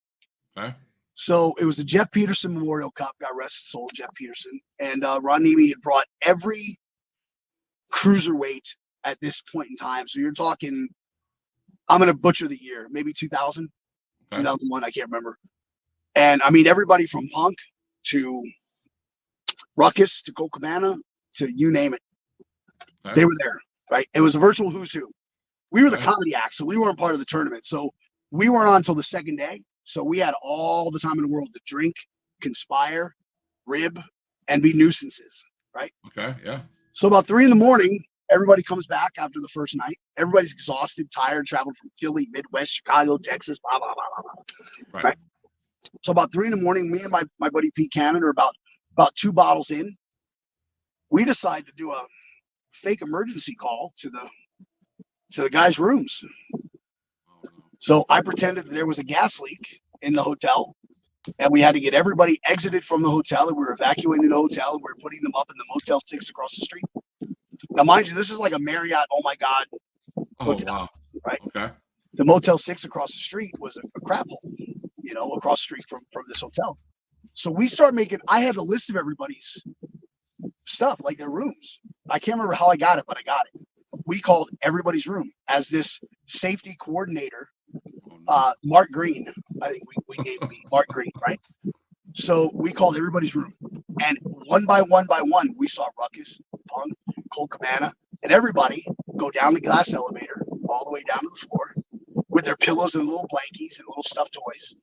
Okay. So it was the Jeff Peterson Memorial Cup. God rest his soul, Jeff Peterson. And Ron Nemi had brought every cruiserweight at this point in time. So you're talking, I'm going to butcher the year, maybe 2000, 2001, I can't remember. And I mean, everybody from Punk to Ruckus to Colt Cabana to you name it. They were there, right? It was a virtual who's who. We were the comedy act, so we weren't part of the tournament. So we weren't on until the second day. So we had all the time in the world to drink, conspire, rib, and be nuisances, right? Okay, yeah. So about 3 a.m, everybody comes back after the first night. Everybody's exhausted, tired, traveled from Philly, Midwest, Chicago, Texas, blah, blah, blah, blah, blah. Right? So about 3 a.m, me and my buddy Pete Cannon are about 2 bottles in. We decide to do a fake emergency call to the guys' rooms. So I pretended that there was a gas leak in the hotel, and we had to get everybody exited from the hotel, and we were evacuating the hotel, and we were putting them up in the Motel 6 across the street. Now, mind you, this is like a Marriott, oh my God, hotel, wow. Right? Okay. The Motel 6 across the street was a crap hole, across the street from this hotel. So we start making, I had a list of everybody's stuff, like their rooms. I can't remember how I got it, but I got it. We called everybody's room as this safety coordinator, Mark Green. I think we named me Mark Green, right? So we called everybody's room, and one by one, we saw Ruckus, Punk, Colt Cabana, and everybody go down the glass elevator all the way down to the floor with their pillows and little blankies and little stuffed toys,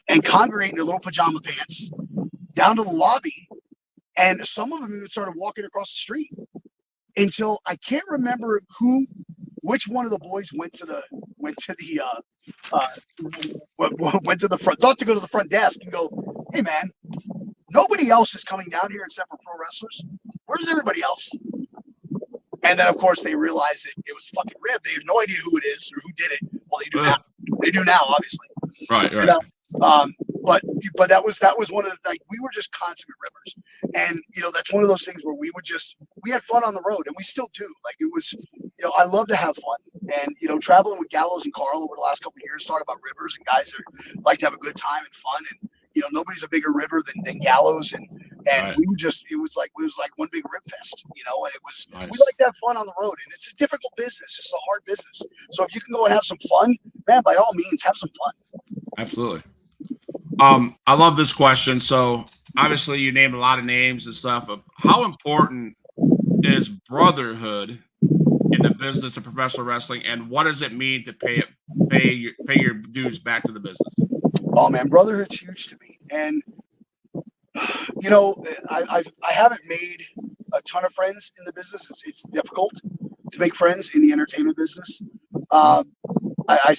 and congregate in their little pajama pants down to the lobby. And some of them even started walking across the street until I can't remember which one of the boys went to the front, thought to go to the front desk and go, hey man, nobody else is coming down here except for pro wrestlers. Where's everybody else? And then of course they realized that it was fucking Rib. They had no idea who it is or who did it. Well, they do now. They do now, obviously. Right. But that was one of the, like, we were just consummate ribbers, and that's one of those things where we had fun on the road, and we still do. Like, it was, I love to have fun, and traveling with Gallows and Carl over the last couple of years, talking about ribbers and guys that like to have a good time and fun, and nobody's a bigger ribber than Gallows, and right. we was like one big rib fest, and it was nice. We like to have fun on the road, and it's a difficult business, it's a hard business. So if you can go and have some fun, man, by all means, have some fun. Absolutely. I love this question. So obviously you named a lot of names and stuff. How important is brotherhood in the business of professional wrestling, and what does it mean to pay your dues back to the business? Oh man, brotherhood's huge to me, and you know, I haven't made a ton of friends in the business. It's difficult to make friends in the entertainment business. I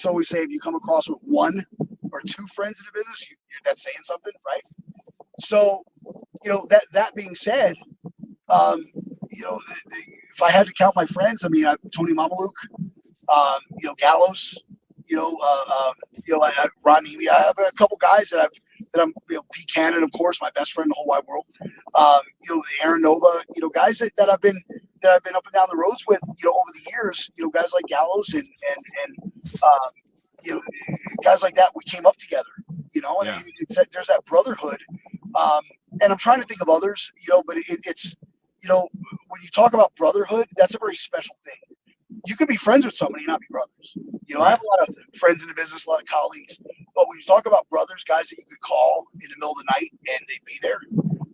always say if you come across with one or two friends in the business, that's saying something, right? So, you know, that being said, you know, if I had to count my friends, I mean, Tony Mamaluke, you know, Gallows, you know, Ron Emi. I have a couple guys that I'm, you know, Pete Cannon, of course, my best friend in the whole wide world. You know, Aaron Nova, you know, guys that I've been up and down the roads with, you know, over the years, you know, guys like Gallows and you know, guys like that, we came up together, you know, and there's that brotherhood. And I'm trying to think of others, you know, but it's, you know, when you talk about brotherhood, that's a very special thing. You could be friends with somebody and not be brothers. You know, I have a lot of friends in the business, a lot of colleagues, but when you talk about brothers, guys that you could call in the middle of the night and they'd be there,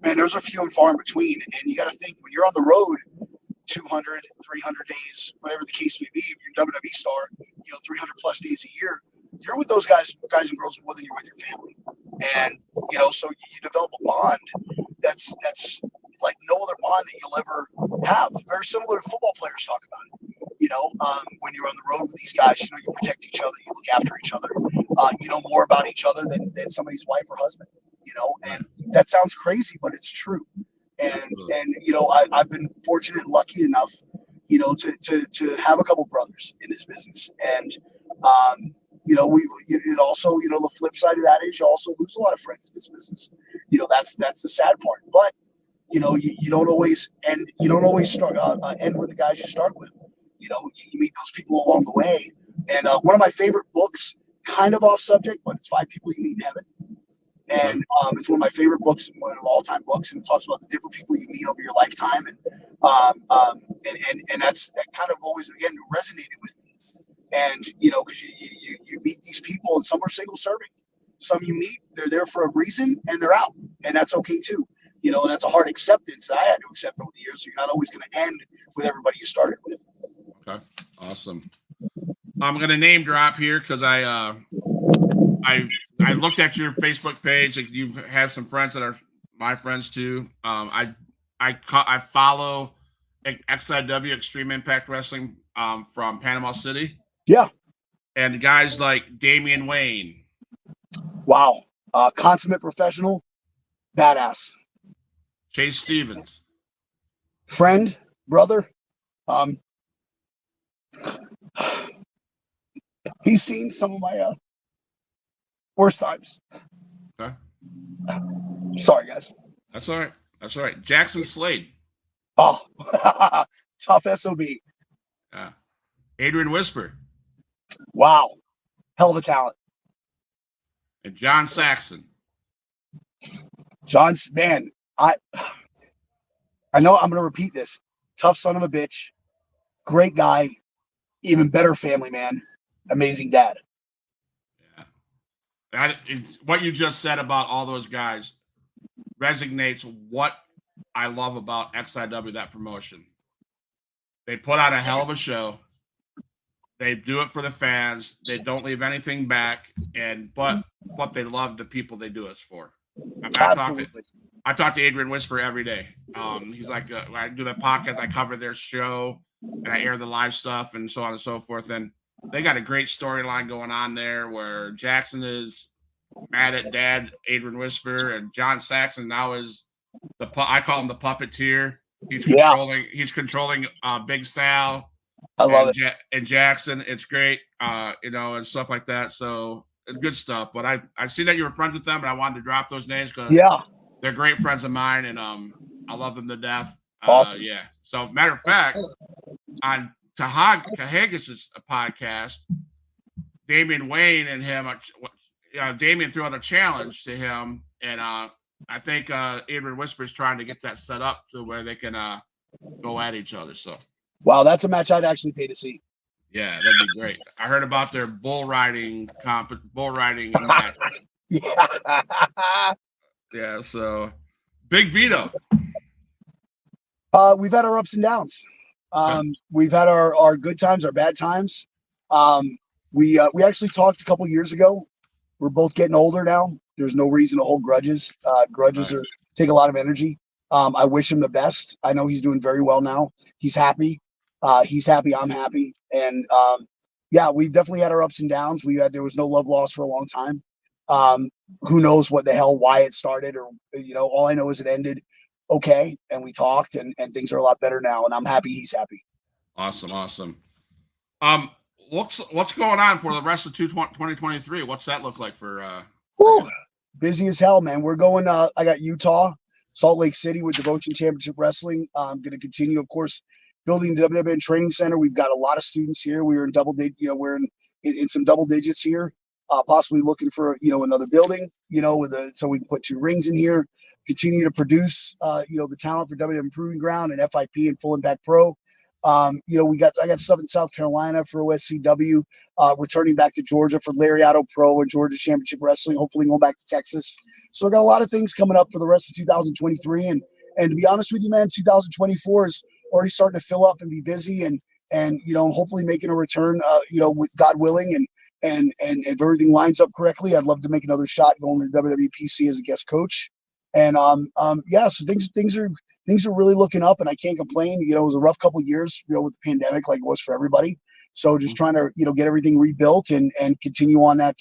man, there's a few and far in between. And you got to think when you're on the road, 200, 300 days, whatever the case may be, if you're a WWE star, you know, 300 plus days a year, you're with those guys and girls more than you're with your family. And, you know, so you develop a bond that's like no other bond that you'll ever have. Very similar to football players talk about it. You know, when you're on the road with these guys, you know, you protect each other, you look after each other, you know more about each other than somebody's wife or husband, you know, and that sounds crazy, but it's true. And you know, I've been fortunate and lucky enough, you know, to have a couple brothers in this business. And, you know, it also, you know, the flip side of that is you also lose a lot of friends in this business. You know, that's the sad part. But, you know, you don't always start end with the guys you start with. You know, you meet those people along the way. And one of my favorite books, kind of off subject, but it's 5 People You Meet in Heaven. And it's one of my favorite books, one of all-time books, and it talks about the different people you meet over your lifetime, and that kind of always again resonated with me. And you know, because you meet these people, and some are single serving, some you meet they're there for a reason, and they're out, and that's okay too. You know, and that's a hard acceptance that I had to accept over the years. So you're not always going to end with everybody you started with. Okay, awesome. I'm going to name drop here because I looked at your Facebook page. You have some friends that are my friends too. I follow XIW Extreme Impact Wrestling from Panama City. Yeah. And guys like Damian Wayne. Wow. Consummate professional. Badass. Chase Stevens. Friend, brother. He's seen some of my worst times. Okay. Sorry, guys. That's all right. That's all right. Jackson Slade. Oh, tough SOB. Yeah. Adrian Whisper. Wow. Hell of a talent. And John Saxon. Man, I know I'm going to repeat this. Tough son of a bitch. Great guy. Even better family man. Amazing dad. Yeah. What you just said about all those guys resonates what I love about XIW, that promotion. They put on a hell of a show. They do it for the fans. They don't leave anything back. But they love the people they do it for. Absolutely. I talk to Adrian Whisper every day. He's like, I do the podcast, I cover their show, and I air the live stuff and so on and so forth. And they got a great storyline going on there where Jackson is mad at Dad, Adrian Whisper, and John Saxon now is I call him the puppeteer. He's controlling Big Sal. I love it. And Jackson, it's great, you know, and stuff like that. So good stuff. But I see that you were friends with them, and I wanted to drop those names because they're great friends of mine, and I love them to death. Awesome. Yeah. So matter of fact, on Cahagis's podcast, Damian Wayne and him, Damian threw out a challenge to him, and I think Adrian Whisper is trying to get that set up to where they can go at each other. So. Wow, that's a match I'd actually pay to see. Yeah, that'd be great. I heard about their bull riding match. Yeah, so Big Vito. We've had our ups and downs. We've had our good times, our bad times. We actually talked a couple years ago. We're both getting older now. There's no reason to hold grudges. Grudges Right. take a lot of energy. I wish him the best. I know he's doing very well now. He's happy. He's happy. I'm happy. And yeah, we've definitely had our ups and downs. There was no love lost for a long time. Who knows what the hell, why it started, or all I know is it ended okay, and we talked, and things are a lot better now, and I'm happy he's happy. Awesome, awesome. Um, what's going on for the rest of 2023? What's that look like for? Whew, busy as hell, man. We're going. I got Utah, Salt Lake City with Devotion Championship Wrestling. I'm going to continue, of course, building the WWN Training Center. We've got a lot of students here. We're in we're in some double digits here. Possibly looking for another building, so we can put 2 rings in here. Continue to produce, the talent for WWN Proving Ground and FIP and Full Impact Pro. I got stuff in South Carolina for OSCW. Returning back to Georgia for Lariato Pro and Georgia Championship Wrestling. Hopefully going back to Texas. So I got a lot of things coming up for the rest of 2023. And to be honest with you, man, 2024 is already starting to fill up and be busy and hopefully making a return. With God willing and if everything lines up correctly, I'd love to make another shot going to WWPC as a guest coach. And so things are really looking up, and I can't complain. It was a rough couple of years, with the pandemic, like it was for everybody. So just trying to get everything rebuilt and continue on that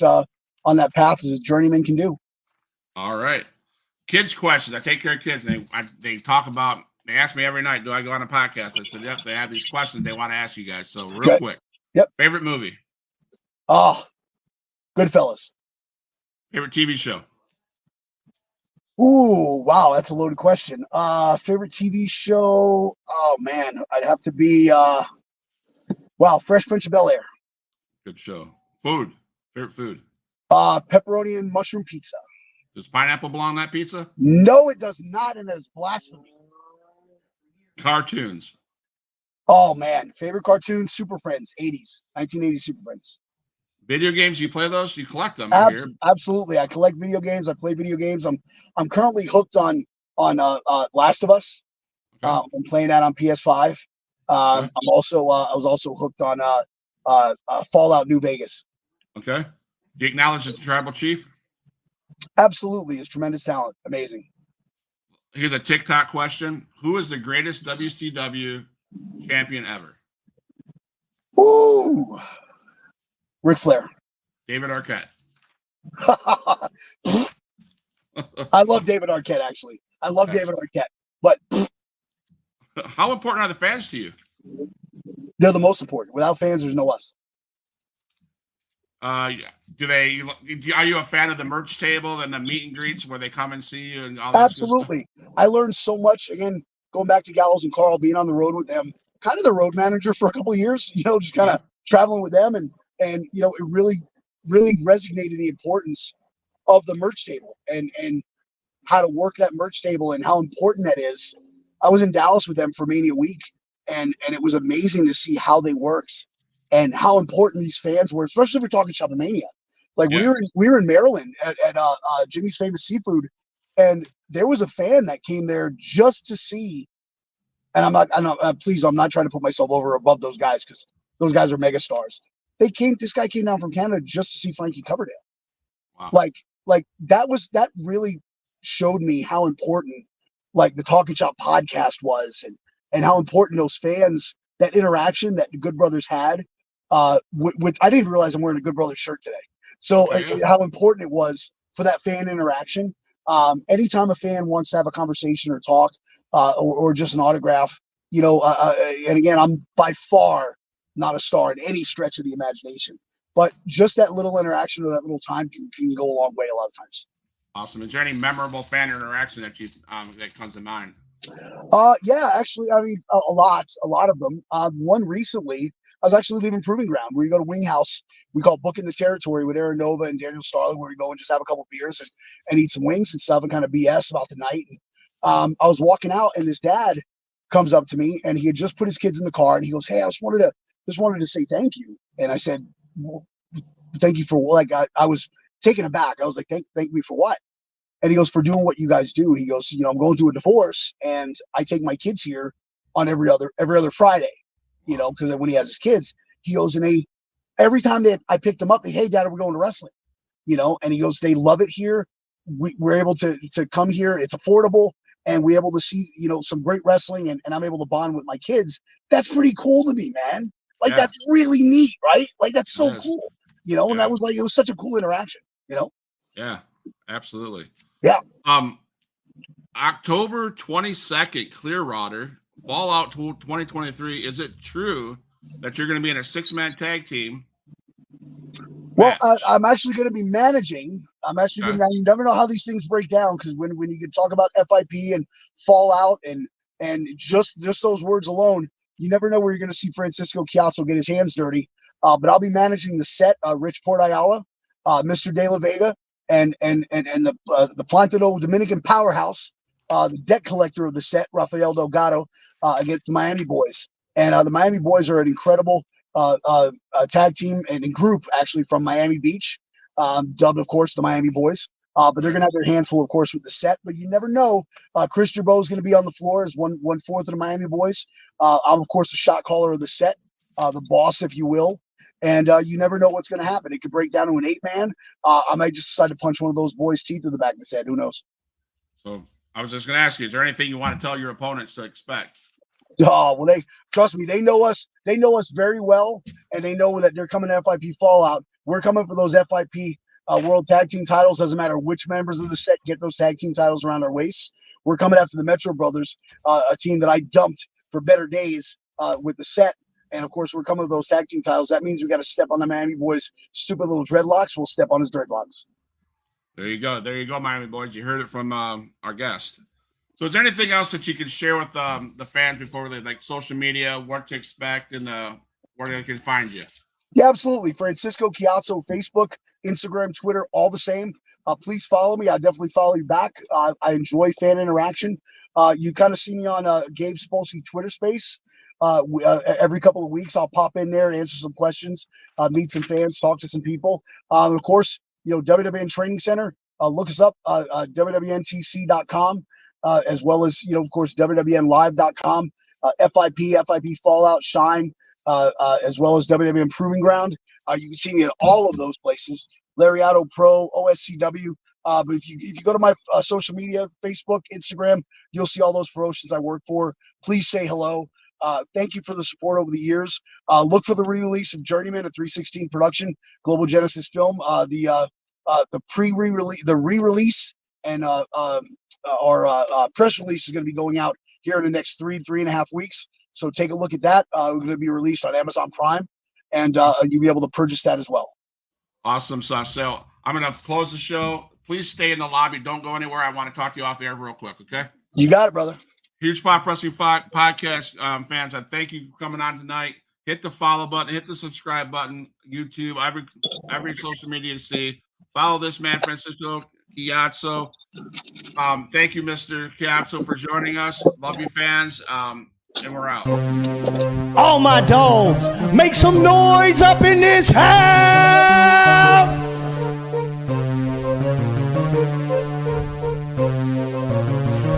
path as a journeyman can do. All right, kids questions. I take care of kids. They talk about. They ask me every night, do I go on a podcast? I said, yep. They have these questions they want to ask you guys. So real quick, yep. Favorite movie? Oh, Goodfellas. Favorite TV show? Ooh, wow, that's a loaded question. Favorite TV show? Oh man, I'd have to be Fresh Prince of Bel-Air. Good show. Food. Favorite food? Pepperoni and mushroom pizza. Does pineapple belong on that pizza? No, it does not, and that is blasphemy. Cartoons. Oh man, favorite cartoon? Super Friends, 1980s Super Friends. Video games, you play those? You collect them? Absolutely. I collect video games. I play video games. I'm currently hooked on Last of Us. Okay. I'm playing that on PS5. Okay. I was also hooked on Fallout New Vegas. Okay. Do you acknowledge the tribal chief? Absolutely. It's tremendous talent. Amazing. Here's a TikTok question. Who is the greatest WCW champion ever? Ooh. Ric Flair. David Arquette. I love David Arquette, actually. I love David Arquette. But how important are the fans to you? They're the most important. Without fans, there's no us. Are you a fan of the merch table and the meet and greets where they come and see you and all that? Absolutely. I learned so much. Again, going back to Gallows and Carl, being on the road with them, kind of the road manager for a couple of years, just kind of traveling with them. And it really, really resonated the importance of the merch table and how to work that merch table and how important that is. I was in Dallas with them for Mania Week, and it was amazing to see how they worked and how important these fans were, especially if we're talking Shopomania. Like we were in Maryland at Jimmy's Famous Seafood, and there was a fan that came there just to see. And I'm not trying to put myself over above those guys because those guys are mega stars. This guy came down from Canada just to see Frankie Coverdale. Wow. Like that really showed me how important like the Talking Shop podcast was and how important those fans, that interaction that the Good Brothers had. With I didn't realize I'm wearing a Good Brothers shirt today. So how important it was for that fan interaction. Anytime a fan wants to have a conversation or talk or just an autograph, and again, I'm by far not a star in any stretch of the imagination, but just that little interaction or that little time can go a long way a lot of times. Awesome. Is there any memorable fan interaction that you that comes to mind? Yeah, actually, I mean, a lot of them. One recently, I was actually leaving Proving Ground where you go to Wing House. We call Booking the Territory with Aaron Nova and Daniel Starling, where we go and just have a couple beers and eat some wings and stuff and kind of BS about the night. And, I was walking out and this dad comes up to me and he had just put his kids in the car and he goes, "Hey, I just wanted to say thank you." And I said, "Well, thank you for what?" Like I was taken aback. I was like, thank me for what? And he goes, "For doing what you guys do." He goes, "I'm going through a divorce and I take my kids here on every other Friday, because when he has his kids," he goes, and every time that I picked them up, hey, Dad, are we going to wrestling? And he goes, they love it here. We're able to come here. It's affordable, and we're able to see, some great wrestling, and I'm able to bond with my kids. That's pretty cool to me, man. Like, that's really neat, right? Like, that's so cool, and that was like, it was such a cool interaction, Yeah, absolutely. Yeah. October 22nd, Clearwater, Fallout 2023. Is it true that you're going to be in a 6-man tag team? Well, I'm actually going to be managing. You never know how these things break down, because when you can talk about FIP and Fallout and just those words alone, you never know where you're going to see Franisco Ciatso get his hands dirty. But I'll be managing the set, Rich Port Ayala, Mr. De La Vega, and the Plantido Dominican powerhouse, the debt collector of the set, Rafael Delgado, against the Miami Boys. And the Miami Boys are an incredible tag team and group, actually, from Miami Beach, dubbed, of course, the Miami Boys. But they're going to have their hands full, of course, with the set. But you never know. Chris Gerbeau is going to be on the floor as one-fourth of the Miami Boys. I'm, of course, the shot caller of the set, the boss, if you will. And you never know what's going to happen. It could break down to an 8-man. I might just decide to punch one of those boys' teeth in the back of his head. Who knows? So I was just going to ask you, is there anything you want to tell your opponents to expect? Oh, well, trust me, they know us. They know us very well, and they know that they're coming to FIP Fallout. We're coming for those FIP World Tag Team titles. Doesn't matter which members of the set get those tag team titles around our waists. We're coming after the Metro Brothers, a team that I dumped for better days with the set. And, of course, we're coming with those tag team titles. That means we got to step on the Miami Boys' stupid little dreadlocks. We'll step on his dreadlocks. There you go. There you go, Miami Boys. You heard it from our guest. So is there anything else that you can share with the fans before they, like, social media, what to expect, and where they can find you? Yeah, absolutely. Franisco Ciatso, Facebook, Instagram, Twitter, all the same. Please follow me. I definitely follow you back. I enjoy fan interaction. You kind of see me on Gabe Spolsky Twitter space. Every couple of weeks, I'll pop in there, answer some questions, meet some fans, talk to some people. Of course, WWN Training Center. Look us up, WWNTC.com, as well as, of course, WWNLive.com, FIP Fallout, Shine, as well as WWN Proving Ground. You can see me at all of those places. Lariato Pro, OSCW. But if you go to my social media, Facebook, Instagram, you'll see all those promotions I work for. Please say hello. Thank you for the support over the years. Look for the re-release of Journeyman, a 316 production, Global Genesis film. The re-release and our press release is going to be going out here in the next 3.5 weeks. So take a look at that. We're going to be released on Amazon Prime, and you'll be able to purchase that as well. Awesome, so I'm going to close the show. Please stay in the lobby. Don't go anywhere. I want to talk to you off air real quick, okay? You got it, brother. Huge Pop Wrestling Podcast fans, I thank you for coming on tonight. Hit the follow button, hit the subscribe button, YouTube, every social media you see. Follow this man, Franisco Ciatso. Thank you, Mr. Ciatso, for joining us. Love you, fans, and we're out. All my dogs, make some noise up in this house.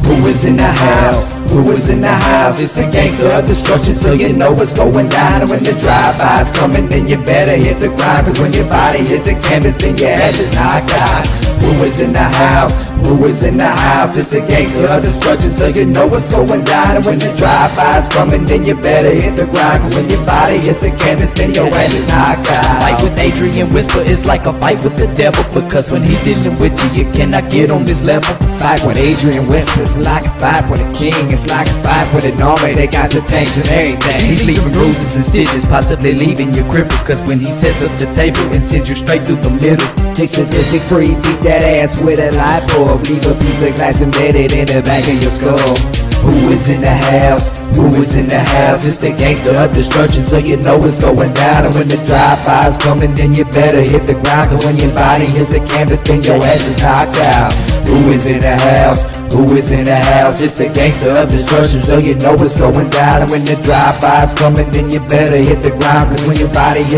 Who is in the house? Who is in the house? It's the gangster of destruction, so you know what's going down. And when the drive-by's coming, then you better hit the grind. Cause when your body hits the canvas, then your head is knocked out. Who is in the house? Who is in the house? It's the gangster of destruction, so you know what's going down. And when the drive-by's coming, then you better hit the grind. Cause when your body hits the canvas, then your head is knocked out. Fight with Adrian Whisper is like a fight with the devil, because when he's dealing with you, you cannot get on this level. Fight with Adrian Whisper is like a fight with a king. It's like a fight with an army. They got the tanks and everything. He's leaving bruises and stitches, possibly leaving you crippled, cause when he sets up the table and sends you straight through the middle. Six sadistic free, beat that ass with a light bulb. Leave a piece of glass embedded in the back of your skull. Who is in the house? Who is in the house? It's the gangster of destruction, so you know what's going down. And when the drive-by's coming, then you better hit the ground. Cause when your body hits the canvas, then your ass is knocked out. Who is in the house? Who is in the house? It's the gangster of destruction, so you know what's going down. And when the drive-by's coming, then you better hit the ground. Cause when your body hits